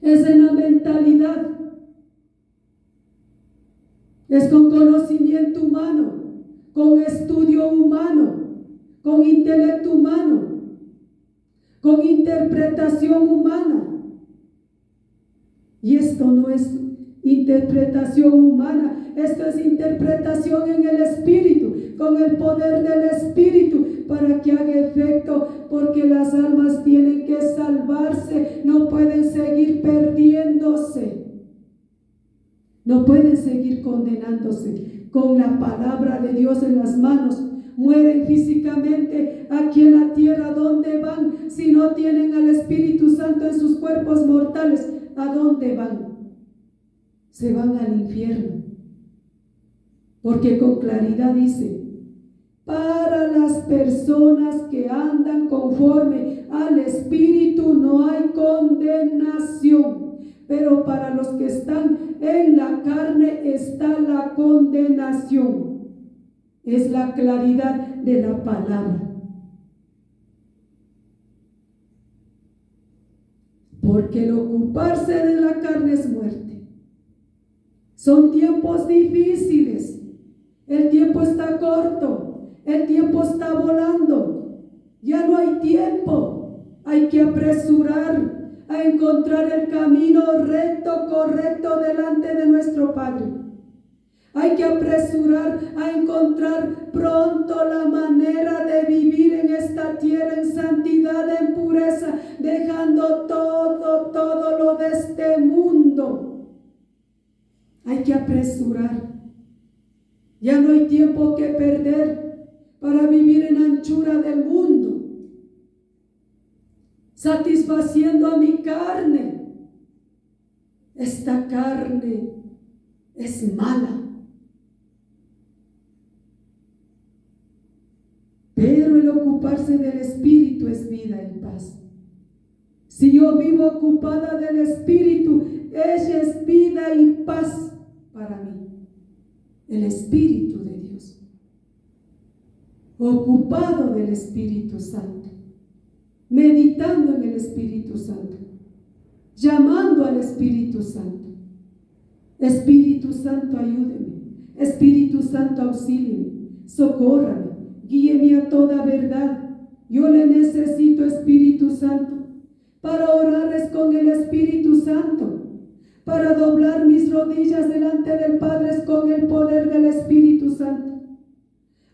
es en la mentalidad, es con conocimiento humano, con estudio humano, con intelecto humano, con interpretación humana. Y esto no es interpretación humana, esto es interpretación en el Espíritu, con el poder del Espíritu, para que haga efecto, porque las almas tienen que salvarse, no pueden seguir perdiéndose, no pueden seguir condenándose. Con la palabra de Dios en las manos, mueren físicamente aquí en la tierra. ¿Dónde van si no tienen al Espíritu Santo en sus cuerpos mortales? ¿A dónde van? Se van al infierno, porque con claridad dice: para las personas que andan conforme al Espíritu no hay condenación, pero para los que están en la carne está la condenación. Es la claridad de la palabra. Porque el ocuparse de la carne es muerte. Son tiempos difíciles. El tiempo está corto. El tiempo está volando. Ya no hay tiempo. Hay que apresurar a encontrar el camino recto, correcto delante de nuestro Padre. Hay que apresurar a encontrar pronto la manera de vivir en esta tierra en santidad, en pureza, dejando todo lo de este mundo. Hay que apresurar. Ya no hay tiempo que perder para vivir en anchura del mundo, satisfaciendo a mi carne. Esta carne es mala, pero el ocuparse del Espíritu es vida y paz. Si yo vivo ocupada del Espíritu, ella es vida y paz para mí. El Espíritu de Dios, ocupado del Espíritu Santo, meditando en el Espíritu Santo, llamando al Espíritu Santo. Espíritu Santo, ayúdeme. Espíritu Santo, auxílieme, socórrame, guíeme a toda verdad. Yo le necesito, Espíritu Santo, para orarles con el Espíritu Santo, para doblar mis rodillas delante del Padre es con el poder del Espíritu Santo.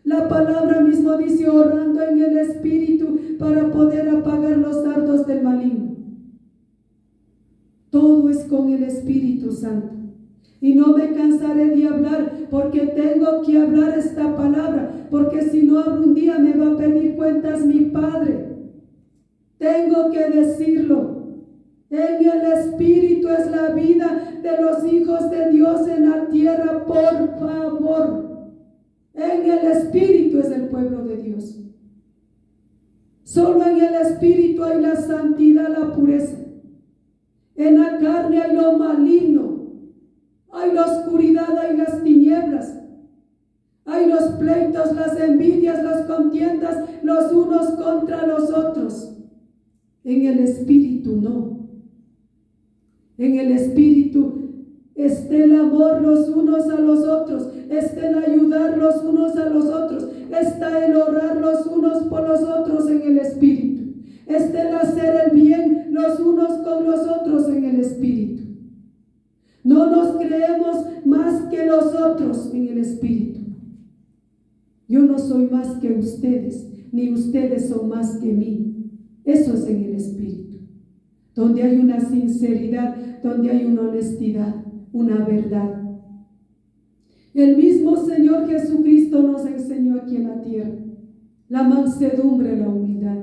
La palabra mismo dice: orando en el Espíritu para poder apagar los dardos del maligno. Todo es con el Espíritu Santo. Y no me cansaré de hablar, porque tengo que hablar esta palabra, porque si no hablo un día me va a pedir cuentas mi Padre. Tengo que decirlo. En el Espíritu es la vida de los hijos de Dios en la tierra, por favor. En el Espíritu es el pueblo de Dios. Solo en el Espíritu hay la santidad, la pureza. En la carne hay lo maligno, hay la oscuridad, hay las tinieblas, hay los pleitos, las envidias, las contiendas, los unos contra los otros. En el Espíritu no. En el Espíritu está el amor los unos a los otros, está el ayudar los unos a los otros, está el orar los unos por los otros en el Espíritu, está el hacer el bien los unos con los otros en el Espíritu. No nos creemos más que los otros en el Espíritu. Yo no soy más que ustedes, ni ustedes son más que mí. Eso es en el Espíritu, donde hay una sinceridad, donde hay una honestidad, una verdad. El mismo Señor Jesucristo nos enseñó aquí en la tierra la mansedumbre, la humildad.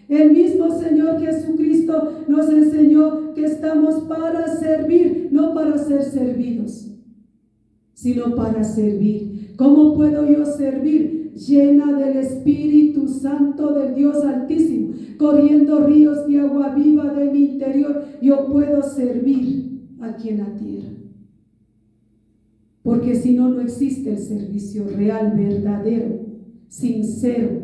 El mismo Señor Jesucristo nos enseñó que estamos para servir, no para ser servidos, sino para servir. ¿Cómo puedo yo servir? Llena del Espíritu Santo del Dios Altísimo, corriendo ríos de agua viva de mi interior. Yo puedo servir aquí en la tierra. Porque si no, no existe el servicio real, verdadero, sincero.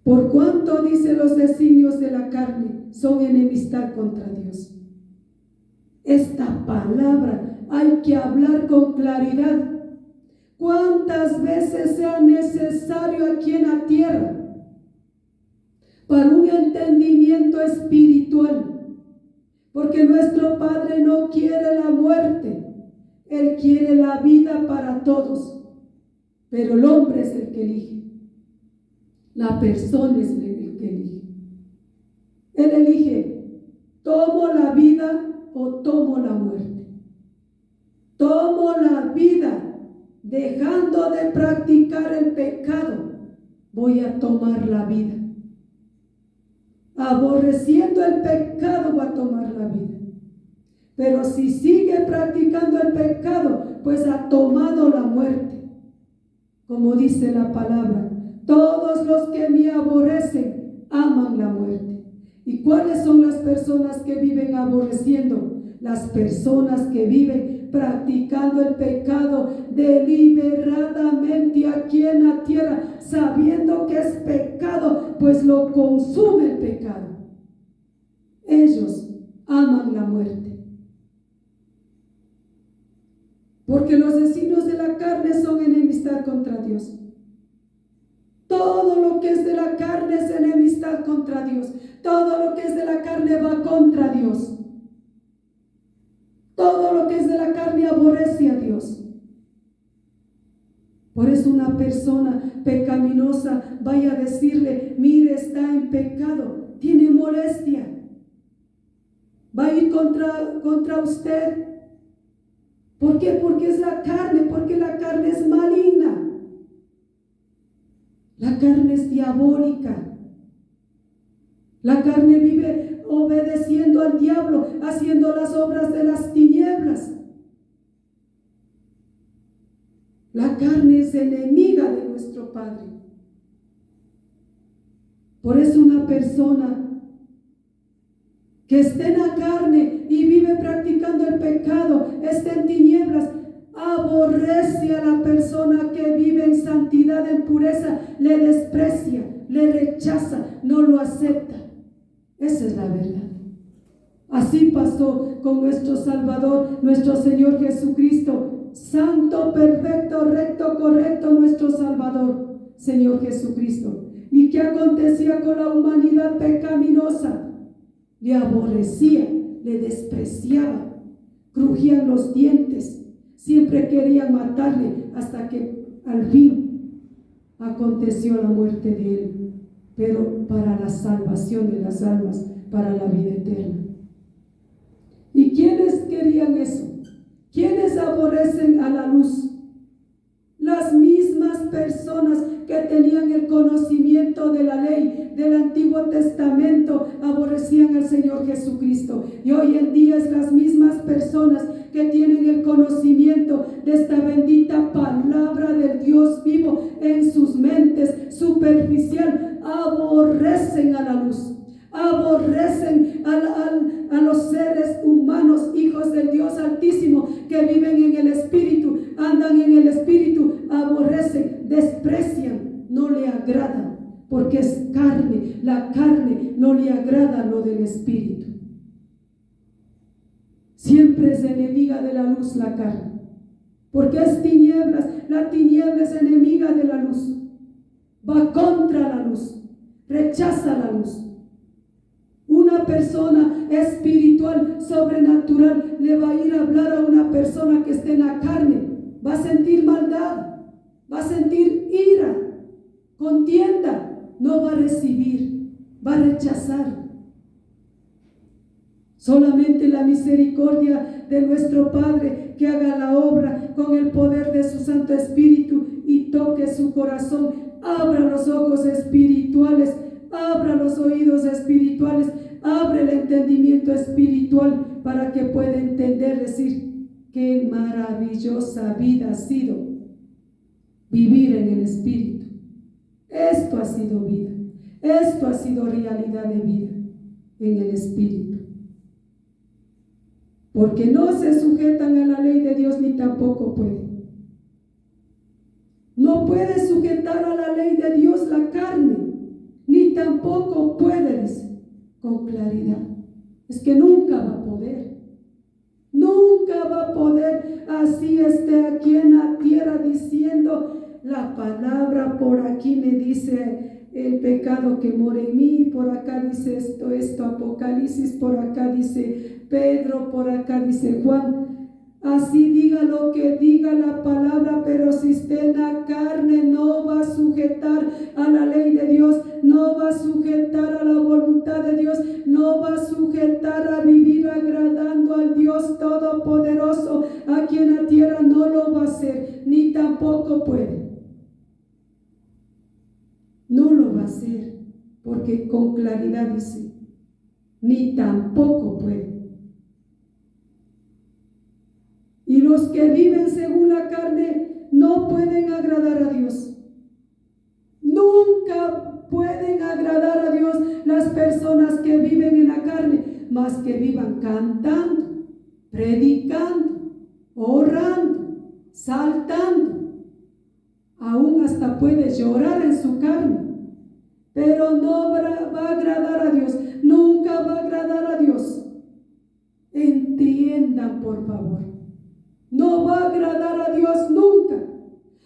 Por cuanto, dice, los designios de la carne son enemistad contra Dios. Esta palabra hay que hablar con claridad. ¿Cuántas veces sea necesario aquí en la tierra para un entendimiento espiritual? Porque nuestro Padre no quiere la muerte, Él quiere la vida para todos. Pero el hombre es el que elige. La persona es el que elige. Él elige, ¿tomo la vida o tomo la muerte? Tomo la vida dejando de practicar el pecado. Voy a tomar la vida. Aborreciendo el pecado, voy a tomar la vida. Pero si sigue practicando el pecado, pues ha tomado la muerte. Como dice la palabra, todos los que me aborrecen aman la muerte. ¿Y cuáles son las personas que viven aborreciendo? Las personas que viven practicando el pecado deliberadamente aquí en la tierra, sabiendo que es pecado, pues lo consume el pecado. Ellos aman la muerte. Porque los designios de la carne son enemistad contra Dios. Todo lo que es de la carne es enemistad contra Dios. Todo lo que es de la carne va contra Dios. Todo lo que es de la carne aborrece a Dios. Por eso una persona pecaminosa vaya a decirle, mire, está en pecado, tiene molestia. Va a ir contra usted. ¿Por qué? Porque es la carne, porque la carne es maligna. La carne es diabólica. La carne vive obedeciendo al diablo, haciendo las obras de las tinieblas. La carne es enemiga de nuestro Padre. Por eso una persona que esté en la carne y vive practicando el pecado, está en tinieblas, aborrece a la persona que vive en santidad, en pureza, le desprecia, le rechaza, no lo acepta. Esa es la verdad. Así pasó con nuestro Salvador, nuestro Señor Jesucristo, santo, perfecto, recto, correcto, nuestro Salvador, Señor Jesucristo. ¿Y qué acontecía con la humanidad pecaminosa? Le aborrecía, le despreciaba, crujían los dientes, siempre querían matarle, hasta que al fin aconteció la muerte de él, pero para la salvación de las almas, para la vida eterna. ¿Y quiénes querían eso? ¿Quiénes aborrecen a la luz? Las mismas personas que tenían el conocimiento de la ley del Antiguo Testamento aborrecían al Señor Jesucristo. Y hoy en día es las mismas personas que tienen el conocimiento de esta bendita palabra del Dios vivo en sus mentes superficial, aborrecen a la luz, aborrecen a los seres humanos, hijos del Dios Altísimo, que viven en el Espíritu, andan en el Espíritu, aborrecen, desprecian, no le agrada, porque es carne. La carne no le agrada lo del Espíritu. Siempre es enemiga de la luz la carne, porque es tinieblas. La tiniebla es enemiga de la luz, va contra la luz, rechaza la luz. Una persona espiritual, sobrenatural, le va a ir a hablar a una persona que esté en la carne, va a sentir maldad, va a sentir ira, contienda, no va a recibir, va a rechazar. Solamente la misericordia de nuestro Padre, que haga la obra con el poder de su Santo Espíritu y toque su corazón, abra los ojos espirituales, abra los oídos espirituales, abre el entendimiento espiritual para que pueda entender, decir, qué maravillosa vida ha sido vivir en el Espíritu. Esto ha sido vida, esto ha sido realidad de vida en el Espíritu. Porque no se sujetan a la ley de Dios ni tampoco pueden. No puede sujetar a la ley de Dios la carne, ni tampoco puede, dice, con claridad. Es que nunca va a poder. Nunca va a poder. Así esté aquí en la tierra diciendo la palabra, por aquí me dice el pecado que mora en mí, por acá dice esto, Apocalipsis, por acá dice Pedro, por acá dice Juan. Así diga lo que diga la palabra, pero si está en la carne no va a sujetar a la ley de Dios, no va a sujetar a la voluntad de Dios, no va a sujetar a vivir agradando al Dios Todopoderoso aquí en la tierra, no lo va a hacer, ni tampoco puede. No lo va a hacer, porque con claridad dice, ni tampoco puede. Y los que viven según la carne no pueden agradar a Dios. Nunca pueden agradar a Dios las personas que viven en la carne, más que vivan cantando, predicando, orando, saltando. Aún hasta puede llorar en su carne, pero no va a agradar a Dios, nunca va a agradar a Dios. Entiendan, por favor, no va a agradar a Dios nunca,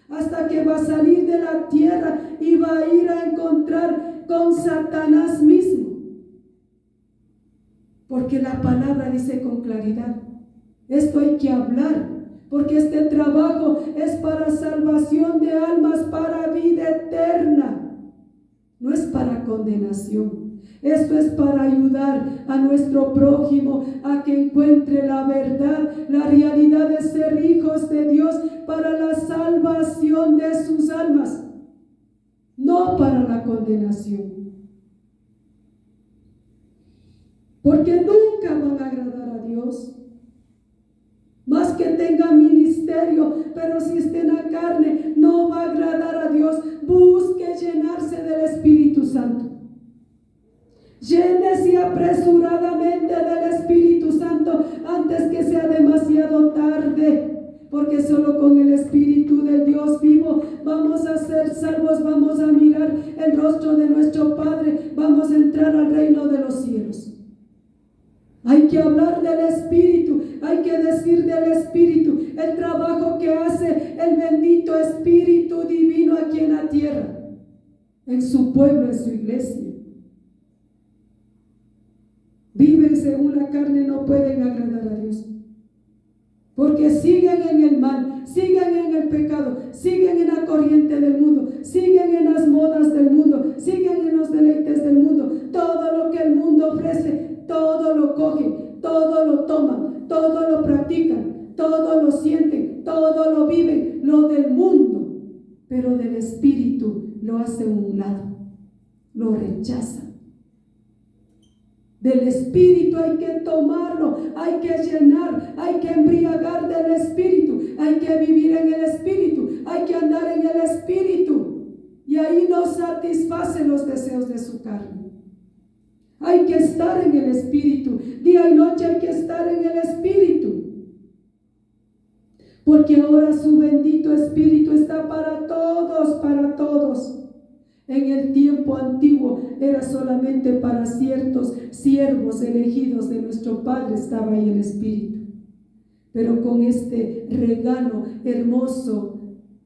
hasta que va a salir de la tierra y va a ir a encontrar con Satanás mismo, porque la palabra dice con claridad, esto hay que hablar, porque este trabajo es para salvación de almas, para vida eterna, no es para condenación. Esto es para ayudar a nuestro prójimo a que encuentre la verdad, la realidad de ser hijos de Dios para la salvación de sus almas, no para la condenación. Porque nunca van a agradar a Dios. Más que tenga ministerio, pero si está en la carne, no va a agradar a Dios. Busque llenarse del Espíritu Santo. Llénese apresuradamente del Espíritu Santo antes que sea demasiado tarde, porque solo con el Espíritu del Dios vivo vamos a ser salvos, vamos a mirar el rostro de nuestro Padre, vamos a entrar al reino de los cielos. Hay que hablar del Espíritu, hay que decir del Espíritu, el trabajo que hace el bendito Espíritu Divino aquí en la tierra, en su pueblo, en su iglesia. Viven según la carne, no pueden agradar a Dios, porque siguen en el mal, siguen en el pecado, siguen en la corriente del mundo, siguen en las modas del mundo, siguen en los deleites del mundo. Todo lo que el mundo ofrece, todo lo cogen, todo lo toman, todo lo practican, todo lo sienten, todo lo viven, lo del mundo. Pero del Espíritu lo hace a un lado, lo rechaza. Del Espíritu hay que tomarlo, hay que llenar, hay que embriagar del Espíritu, hay que vivir en el Espíritu, hay que andar en el Espíritu. Y ahí nos satisface los deseos de su carne. Hay que estar en el Espíritu, día y noche hay que estar en el Espíritu. Porque ahora su bendito Espíritu está para todos, para todos. En el tiempo antiguo era solamente para ciertos siervos elegidos de nuestro Padre, estaba ahí el Espíritu. Pero con este regalo hermoso,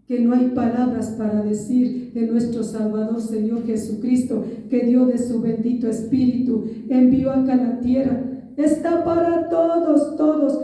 que no hay palabras para decir, de nuestro Salvador Señor Jesucristo, que dio de su bendito Espíritu, envió acá a la tierra, está para todos, todos.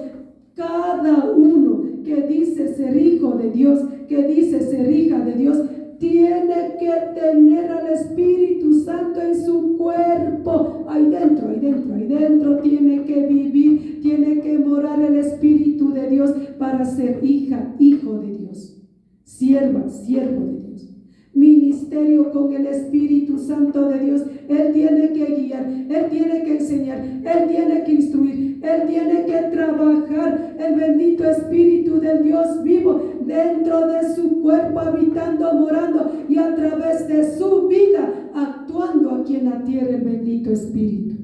Cada uno que dice ser hijo de Dios, que dice ser hija de Dios, tiene que tener al Espíritu Santo en su cuerpo. Ahí dentro tiene que vivir, tiene que morar el Espíritu de Dios para ser hija, hijo de Dios, sierva, siervo de Dios. Ministerio con el Espíritu Santo de Dios. Él tiene que guiar, Él tiene que enseñar, Él tiene que instruir, Él tiene que trabajar. El bendito Espíritu del Dios vivo dentro de su cuerpo, habitando, morando, y a través de su vida actuando aquí en la tierra, el bendito Espíritu.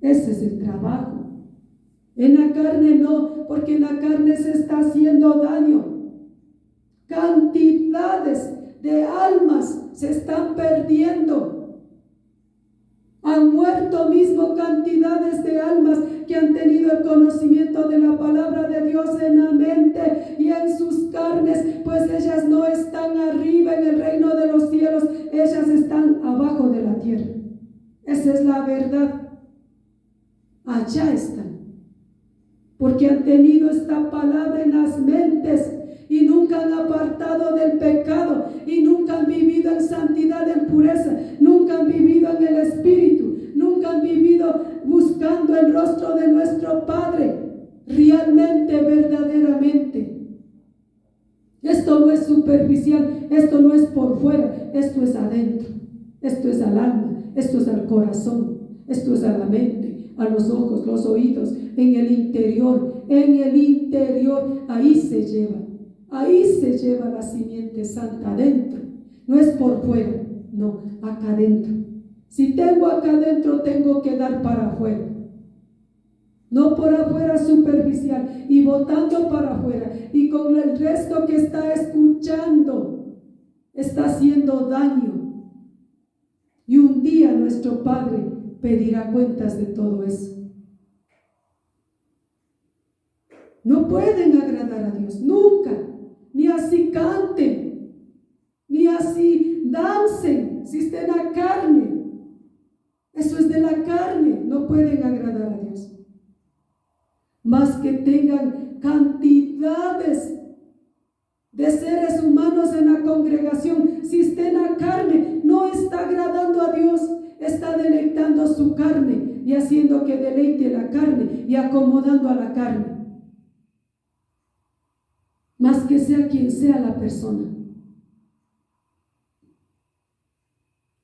Ese es el trabajo. En la carne no, porque en la carne se está haciendo daño. Cantidades de almas se están perdiendo. Han muerto mismo cantidades de almas que han tenido el conocimiento de la palabra de Dios en la mente y en sus carnes, pues ellas no están arriba en el reino de los cielos, ellas están abajo de la tierra. Esa es la verdad. Allá están, porque han tenido esta palabra en las mentes y nunca han apartado del pecado, y nunca han vivido en santidad, en pureza, nunca han vivido en el Espíritu, nunca han vivido buscando el rostro de nuestro Padre, realmente, verdaderamente. Esto no es superficial, esto no es por fuera, esto es adentro, esto es al alma, esto es al corazón, esto es a la mente, a los ojos, los oídos, en el interior, ahí se lleva la simiente santa adentro. No es por fuera, no, acá adentro. Si tengo acá adentro, tengo que dar para afuera. No por afuera superficial y botando para afuera, y con el resto que está escuchando está haciendo daño. Y un día nuestro Padre pedirá cuentas de todo eso. No pueden agradar a Dios, nunca. Ni así canten, ni así dancen, si está en la carne. Eso es de la carne, no pueden agradar a Dios. Más que tengan cantidades de seres humanos en la congregación, si está en la carne, no está agradando a Dios, está deleitando su carne y haciendo que deleite la carne y acomodando a la carne. Más que sea quien sea la persona,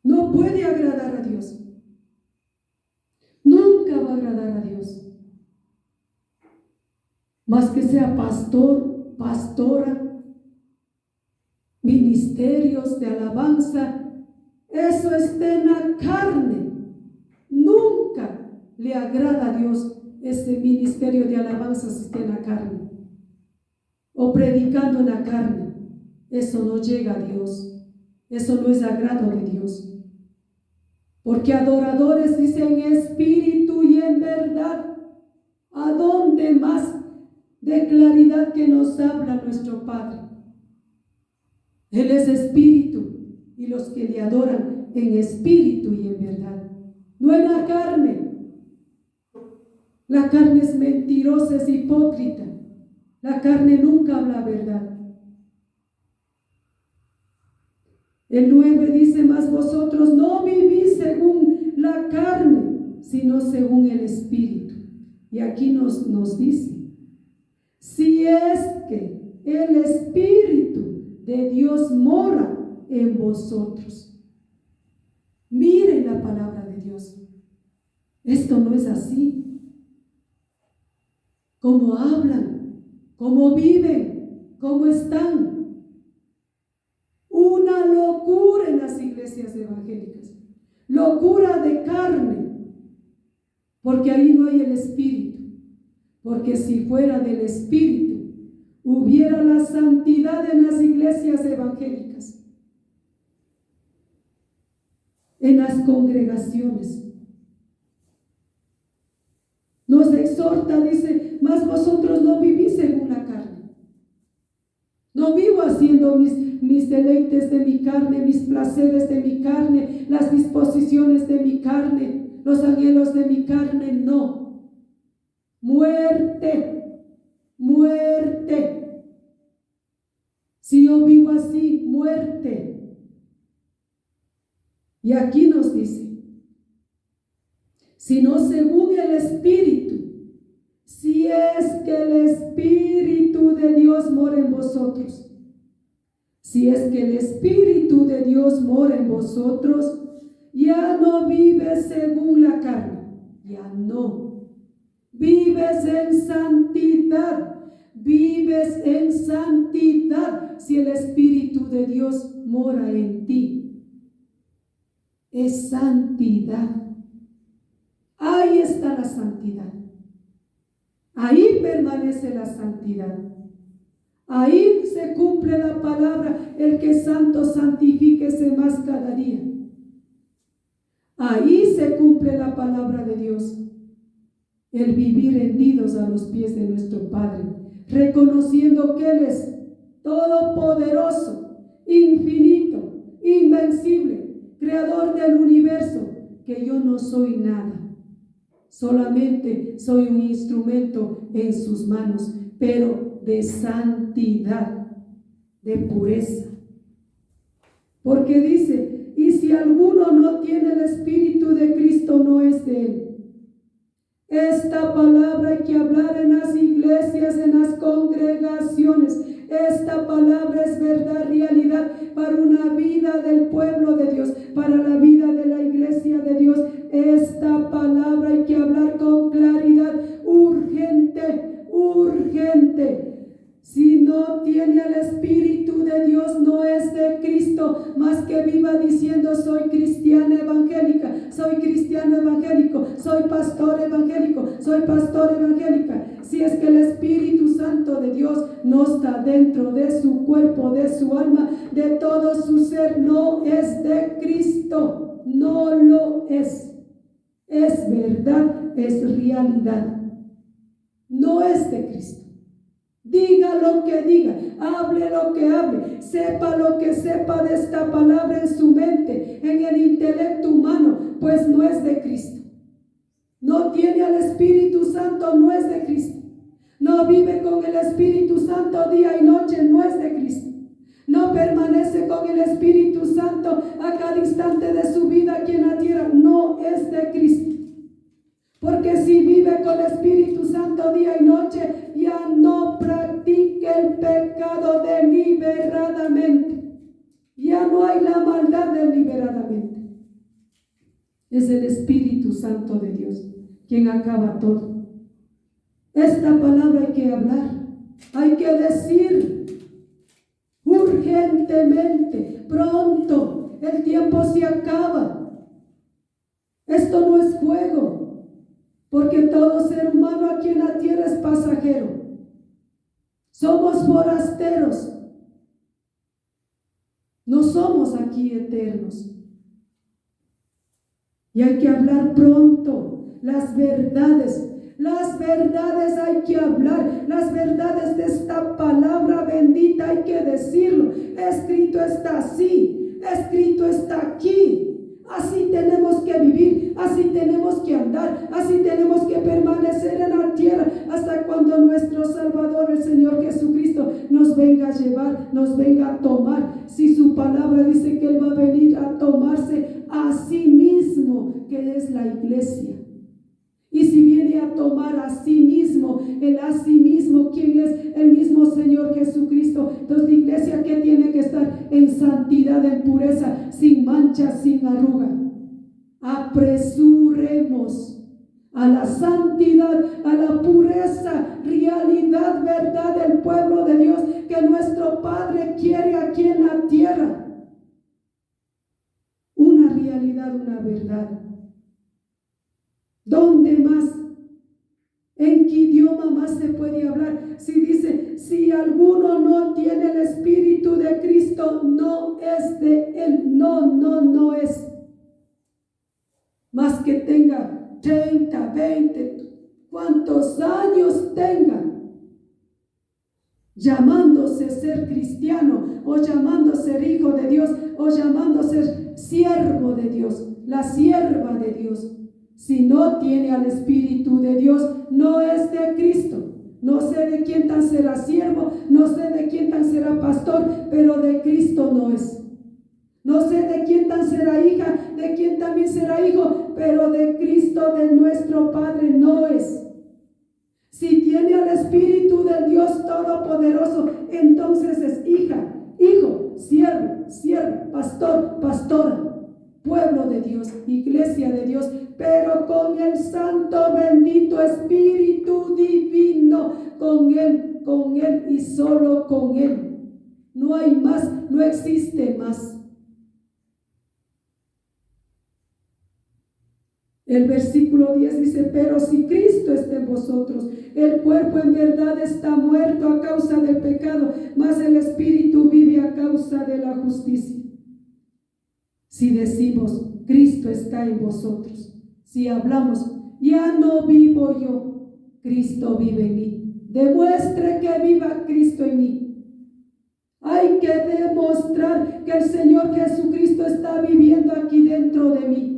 no puede agradar a Dios. Nunca va a agradar a Dios. Más que sea pastor, pastora, ministerios de alabanza, eso está en la carne. Nunca le agrada a Dios ese ministerio de alabanza si está en la carne. O predicando en la carne, eso no llega a Dios, eso no es agrado de Dios. Porque adoradores dicen espíritu y en verdad. ¿A dónde más de claridad que nos habla nuestro Padre? Él es espíritu, y los que le adoran en espíritu y en verdad, no en la carne. La carne es mentirosa, es hipócrita. La carne nunca habla verdad. El 9 dice: mas vosotros no vivís según la carne, sino según el Espíritu. Y aquí nos dice: si es que el Espíritu de Dios mora en vosotros. Miren la palabra de Dios. Esto no es así. Cómo hablan, cómo viven, cómo están. Una locura en las iglesias evangélicas. Locura de carne. Porque ahí no hay el Espíritu. Porque si fuera del Espíritu, hubiera la santidad en las iglesias evangélicas, en las congregaciones. Nos exhorta, dice, mas vosotros no vivís según la carne. No vivo haciendo mis deleites de mi carne, mis placeres de mi carne, las disposiciones de mi carne, los anhelos de mi carne, no. Muerte, muerte. Si yo vivo así, muerte. Y aquí nos dice, sino según el Espíritu, si es que el Espíritu de Dios mora en vosotros. Si es que el Espíritu de Dios mora en vosotros, ya no vives según la carne, ya no. Vives en santidad, vives en santidad si el Espíritu de Dios mora en ti. Es santidad. Ahí está la santidad. Ahí permanece la santidad. Ahí se cumple la palabra, el que es santo santifíquese más cada día. Ahí se cumple la palabra de Dios. El vivir rendidos a los pies de nuestro Padre, reconociendo que Él es todopoderoso, infinito, invencible, creador del universo, que yo no soy nada. Solamente soy un instrumento en sus manos, pero de santidad, de pureza. Porque dice, y si alguno no tiene el Espíritu de Cristo, no es de él. Esta palabra hay que hablar en las iglesias, en las congregaciones. Esta palabra es verdad, realidad para una vida del pueblo de Dios, para la vida de la iglesia de Dios. Esta palabra hay que hablar con claridad, urgente, urgente. Si no tiene el Espíritu de Dios, no es de Cristo, más que viva diciendo soy cristiana evangélica, soy cristiano evangélico, soy pastor evangélico, soy pastor evangélica. Si es que el Espíritu Santo de Dios no está dentro de su cuerpo, de su alma, de todo su ser, no es de Cristo, no lo es. Es verdad, es realidad, no es de Cristo. Diga lo que diga, hable lo que hable, sepa lo que sepa de esta palabra en su mente, en el intelecto humano, pues no es de Cristo. No tiene al Espíritu Santo, no es de Cristo. No vive con el Espíritu Santo día y noche, no es de Cristo. No permanece con el Espíritu Santo a cada instante de su vida aquí en la tierra, no es de Cristo. Porque si vive con el Espíritu Santo día y noche, ya no practique el pecado deliberadamente. Ya no hay la maldad deliberadamente. Es el Espíritu Santo de Dios quien acaba todo. Esta palabra hay que hablar, hay que decir urgentemente, pronto. El tiempo se acaba. Esto no es juego. Porque todo ser humano aquí en la tierra es pasajero. Somos forasteros. No somos aquí eternos. Y hay que hablar pronto las verdades. Las verdades hay que hablar. Las verdades de esta palabra bendita hay que decirlo. Escrito está así. Escrito está aquí. Así tenemos que vivir, así tenemos que andar, así tenemos que permanecer en la tierra hasta cuando nuestro Salvador, el Señor Jesucristo, nos venga a llevar, nos venga a tomar. Si su palabra dice que Él va a venir a tomarse a sí mismo, que es la iglesia. Y si viene a tomar a sí mismo, el a sí mismo, ¿quién es? El mismo Señor Jesucristo. Entonces la iglesia que tiene que estar en santidad, en pureza, sin mancha, sin arruga. Apresuremos a la santidad, a la pureza, realidad, verdad del pueblo de Dios que nuestro Padre quiere aquí en la tierra. Una realidad, una verdad. ¿Dónde más? ¿En qué idioma más se puede hablar? Si dice, si alguno no tiene el Espíritu de Cristo, no es de él. No es. Más que tenga 30, 20, cuantos años tenga, llamándose ser cristiano, o llamándose ser hijo de Dios, o llamándose ser siervo de Dios, la sierva de Dios. Si no tiene al Espíritu de Dios, no es de Cristo. No sé de quién tan será siervo, no sé de quién tan será pastor, pero de Cristo no es. No sé de quién tan será hija, de quién también será hijo, pero de Cristo, de nuestro Padre, no es. Si tiene al Espíritu del Dios Todopoderoso, entonces es hija, hijo, siervo, sierva, pastor, pastora, pueblo de Dios, iglesia de Dios, pero con el santo bendito Espíritu divino, con Él y solo con Él. No hay más, no existe más. El versículo 10 dice, pero si Cristo está en vosotros, el cuerpo en verdad está muerto a causa del pecado, mas el Espíritu vive a causa de la justicia. Si decimos, Cristo está en vosotros, si hablamos, ya no vivo yo, Cristo vive en mí. Demuestre que viva Cristo en mí. Hay que demostrar que el Señor Jesucristo está viviendo aquí dentro de mí.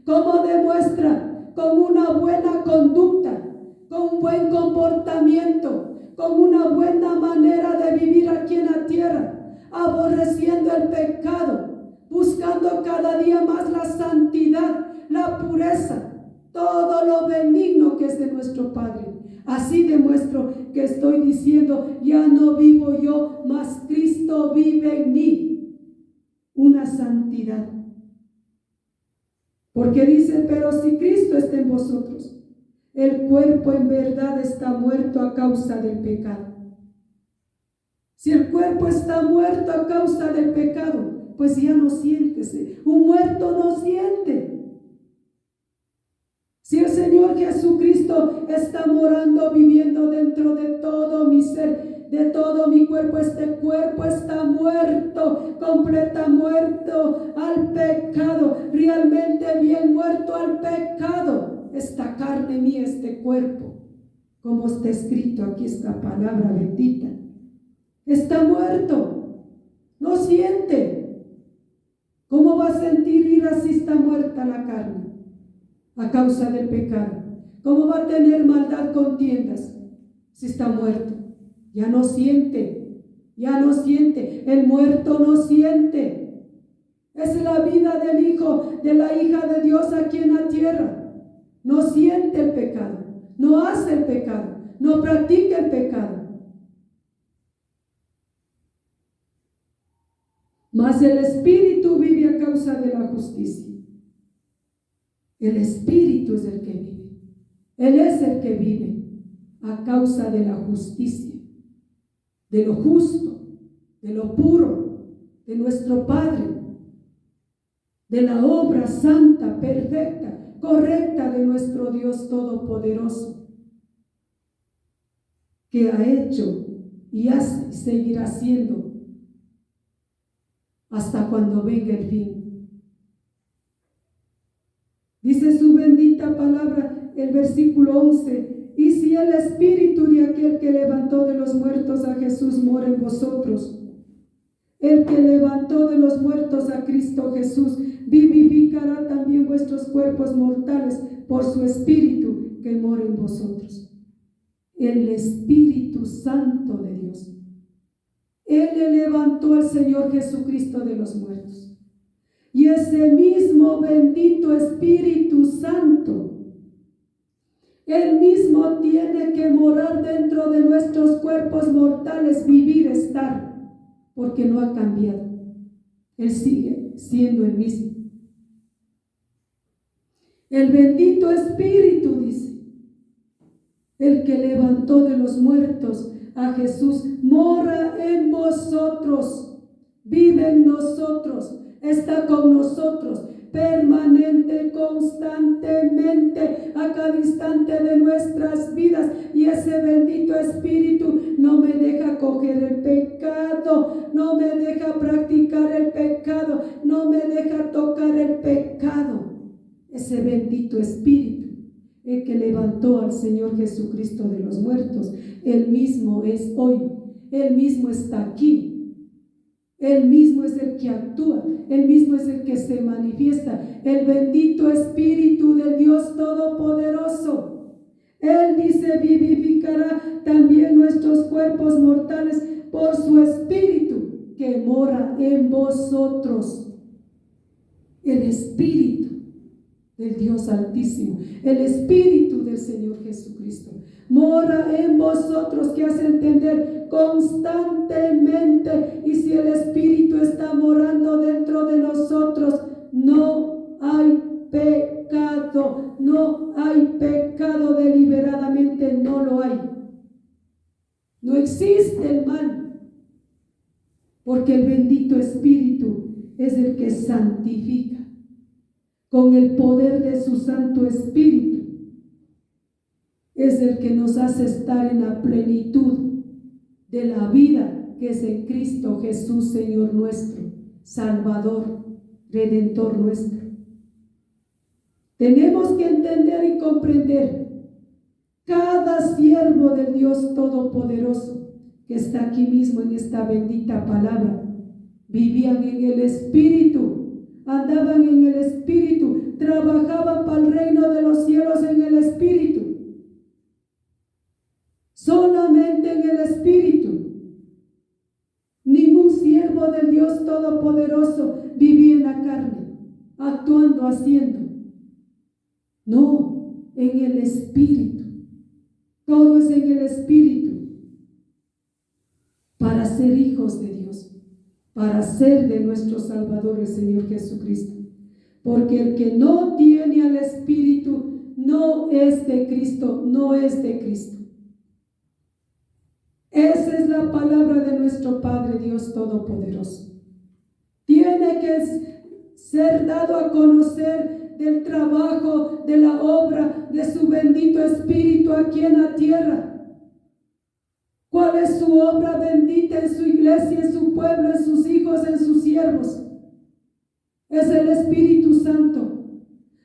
¿Cómo demuestra? Con una buena conducta, con un buen comportamiento, con una buena manera de vivir aquí en la tierra, aborreciendo el pecado, buscando cada día más la santidad, la pureza, todo lo benigno que es de nuestro Padre. Así demuestro que estoy diciendo, ya no vivo yo, mas Cristo vive en mí. Una santidad. Porque dice, pero si Cristo está en vosotros, el cuerpo en verdad está muerto a causa del pecado. Si el cuerpo está muerto a causa del pecado, pues ya no siéntese. Un muerto no siente. Si el Señor Jesucristo está morando, viviendo dentro de todo mi ser, de todo mi cuerpo, este cuerpo está muerto, completa muerto al pecado, realmente bien muerto al pecado. Esta carne mía, este cuerpo, como está escrito aquí esta palabra bendita, está muerto, no siente. ¿Cómo va a sentir ira si está muerta la carne? A causa del pecado. ¿Cómo va a tener maldad, contiendas, si está muerto? Ya no siente, ya no siente. El muerto no siente. Es la vida del hijo, de la hija de Dios aquí en la tierra. No siente el pecado, no hace el pecado, no practica el pecado. Mas el Espíritu vive a causa de la justicia. El Espíritu es el que vive. Él es el que vive a causa de la justicia, de lo justo, de lo puro, de nuestro Padre, de la obra santa, perfecta, correcta de nuestro Dios Todopoderoso, que ha hecho y hace y seguirá haciendo hasta cuando venga el fin. Dice su bendita palabra, el versículo 11, y si el Espíritu de aquel que levantó de los muertos a Jesús mora en vosotros, el que levantó de los muertos a Cristo Jesús vivificará también vuestros cuerpos mortales por su Espíritu que mora en vosotros. El Espíritu Santo de Dios. Él le levantó al Señor Jesucristo de los muertos. Y ese mismo bendito Espíritu Santo Él mismo tiene que morar dentro de nuestros cuerpos mortales, vivir, estar, porque no ha cambiado. Él sigue siendo el mismo. El bendito Espíritu, dice, el que levantó de los muertos a Jesús, mora en vosotros, vive en nosotros, está con nosotros, permanente, constantemente, a cada instante de nuestras vidas. Y ese bendito Espíritu no me deja coger el pecado, no me deja practicar el pecado, no me deja tocar el pecado. Ese bendito Espíritu, el que levantó al Señor Jesucristo de los muertos, Él mismo es hoy, Él mismo está aquí. Él mismo es el que actúa, Él mismo es el que se manifiesta, el bendito Espíritu del Dios Todopoderoso. Él dice, vivificará también nuestros cuerpos mortales por su Espíritu que mora en vosotros. El Espíritu del Dios Altísimo, el Espíritu del Señor Jesucristo mora en vosotros, que hace entender constantemente. Y si el Espíritu está morando dentro de nosotros, no hay pecado, no hay pecado deliberadamente, no lo hay. No existe el mal, porque el bendito Espíritu es el que santifica con el poder de su Santo Espíritu. Es el que nos hace estar en la plenitud de la vida que es en Cristo Jesús, Señor nuestro, Salvador, Redentor nuestro. Tenemos que entender y comprender, cada siervo del Dios Todopoderoso que está aquí mismo en esta bendita palabra, vivían en el Espíritu, andaban en el Espíritu, trabajaban para el reino de los cielos en el Espíritu. Solamente en el Espíritu. Ningún siervo del Dios Todopoderoso vivía en la carne, actuando, haciendo. No, en el Espíritu. Todo es en el Espíritu. Para ser hijos de Dios, para ser de nuestro Salvador, el Señor Jesucristo. Porque el que no tiene al Espíritu no es de Cristo, no es de Cristo. Esa es la palabra de nuestro Padre Dios Todopoderoso. Tiene que ser dado a conocer del trabajo, de la obra de su bendito Espíritu aquí en la tierra. ¿Cuál es su obra bendita en su iglesia, en su pueblo, en sus hijos, en sus siervos? Es el Espíritu Santo.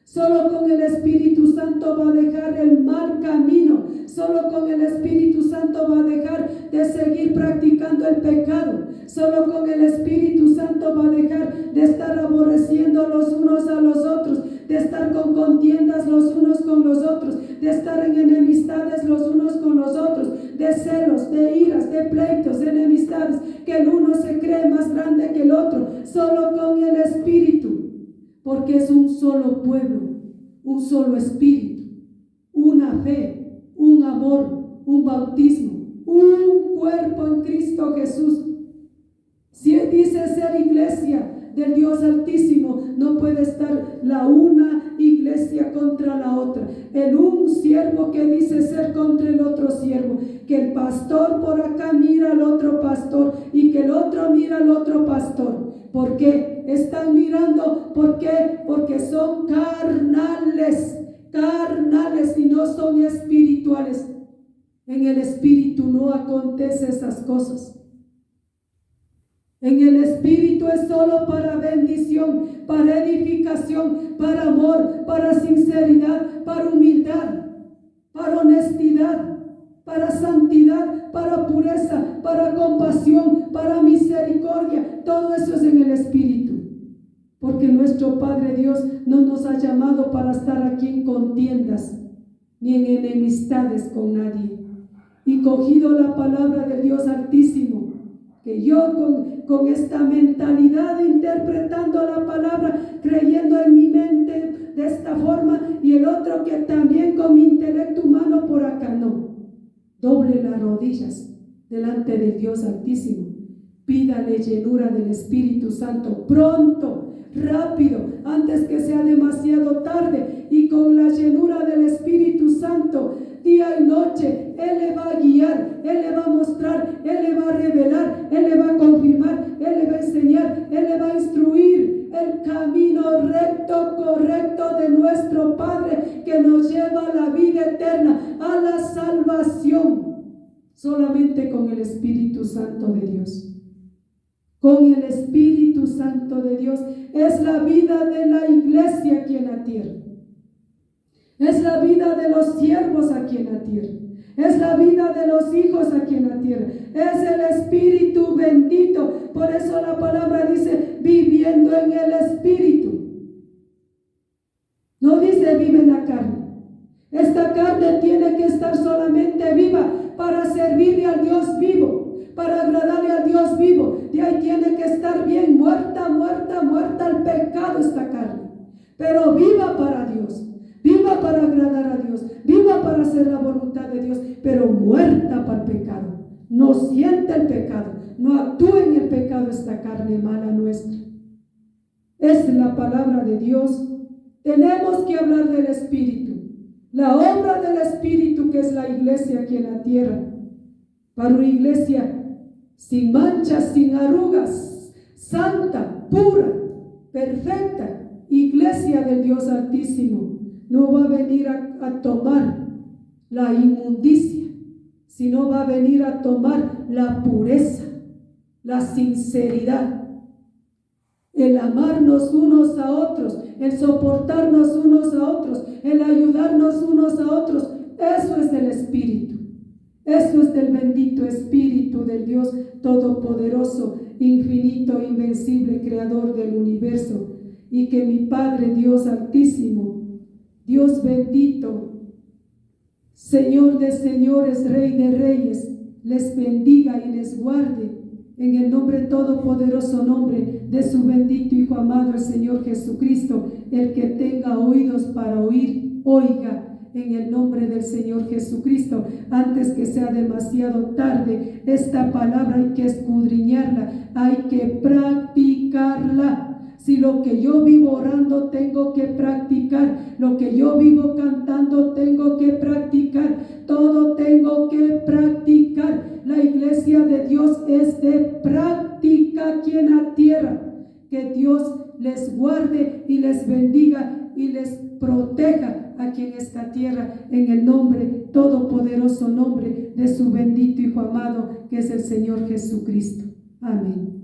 Solo con el Espíritu Santo va a dejar el mal camino. Solo con el Espíritu Santo va a dejar de seguir practicando el pecado. Solo con el Espíritu Santo va a dejar de estar aborreciendo los unos a los otros, de estar con contiendas los unos con los otros, de estar en enemistades los unos con los otros, de celos, de iras, de pleitos, de enemistades, que el uno se cree más grande que el otro. Solo con el Espíritu, porque es un solo pueblo, un solo Espíritu, una fe, un amor, un bautismo, un cuerpo en Cristo Jesús. Si dice ser iglesia del Dios Altísimo, no puede estar la una iglesia contra la otra. El un siervo que dice ser contra el otro siervo. Que el pastor por acá mira al otro pastor y que el otro mira al otro pastor. ¿Por qué? Están mirando, ¿por qué? Porque son carnales y no son espirituales. En el Espíritu no acontece esas cosas. En el Espíritu es solo para bendición, para edificación, para amor, para sinceridad, para humildad, para honestidad, para santidad, para pureza, para compasión, para misericordia. Todo eso es en el Espíritu. Porque nuestro Padre Dios no nos ha llamado para estar aquí en contiendas, ni en enemistades con nadie. Y cogido la palabra del Dios Altísimo, que yo con esta mentalidad, interpretando la palabra, creyendo en mi mente de esta forma, y el otro que también con mi intelecto humano por acá. No, doble las rodillas delante del Dios Altísimo. Pídale llenura del Espíritu Santo pronto, rápido, antes que sea demasiado tarde, y con la llenura del Espíritu Santo, día y noche, Él le va a guiar, Él le va a mostrar, Él le va a revelar, Él le va a confirmar, Él le va a enseñar, Él le va a instruir el camino recto, correcto de nuestro Padre, que nos lleva a la vida eterna, a la salvación, solamente con el Espíritu Santo de Dios. Con el Espíritu Santo de Dios. Es la vida de la iglesia aquí en la tierra. Es la vida de los siervos aquí en la tierra. Es la vida de los hijos aquí en la tierra. Es el Espíritu bendito. Por eso la palabra dice, viviendo en el Espíritu. No dice vive en la carne. Esta carne tiene que estar solamente viva para servirle al Dios vivo, para agradarle al Dios vivo. De ahí tiene que estar bien muerta, muerta, muerta al pecado esta carne, pero viva para Dios, viva para agradar a Dios, viva para hacer la voluntad de Dios, pero muerta para el pecado. No siente el pecado, no actúa en el pecado esta carne mala nuestra. Es la palabra de Dios. Tenemos que hablar del Espíritu, la obra del Espíritu, que es la iglesia aquí en la tierra, para una iglesia sin manchas, sin arrugas, santa, pura, perfecta, iglesia del Dios Altísimo. No va a venir a tomar la inmundicia, sino va a venir a tomar la pureza, la sinceridad, el amarnos unos a otros, el soportarnos unos a otros, el ayudarnos unos a otros. Eso es del Espíritu. Eso es del bendito Espíritu del Dios Todopoderoso, infinito, invencible, creador del universo. Y que mi Padre Dios Altísimo, Dios bendito, Señor de señores, Rey de reyes, les bendiga y les guarde en el nombre todopoderoso nombre de su bendito Hijo amado, el Señor Jesucristo. El que tenga oídos para oír, oiga en el nombre del Señor Jesucristo. Antes que sea demasiado tarde, esta palabra hay que escudriñarla, hay que practicarla. Si lo que yo vivo orando tengo que practicar, lo que yo vivo cantando tengo que practicar, todo tengo que practicar. La iglesia de Dios es de práctica aquí en la tierra. Que Dios les guarde y les bendiga y les proteja aquí en esta tierra, en el nombre, todopoderoso nombre de su bendito Hijo amado, que es el Señor Jesucristo. Amén.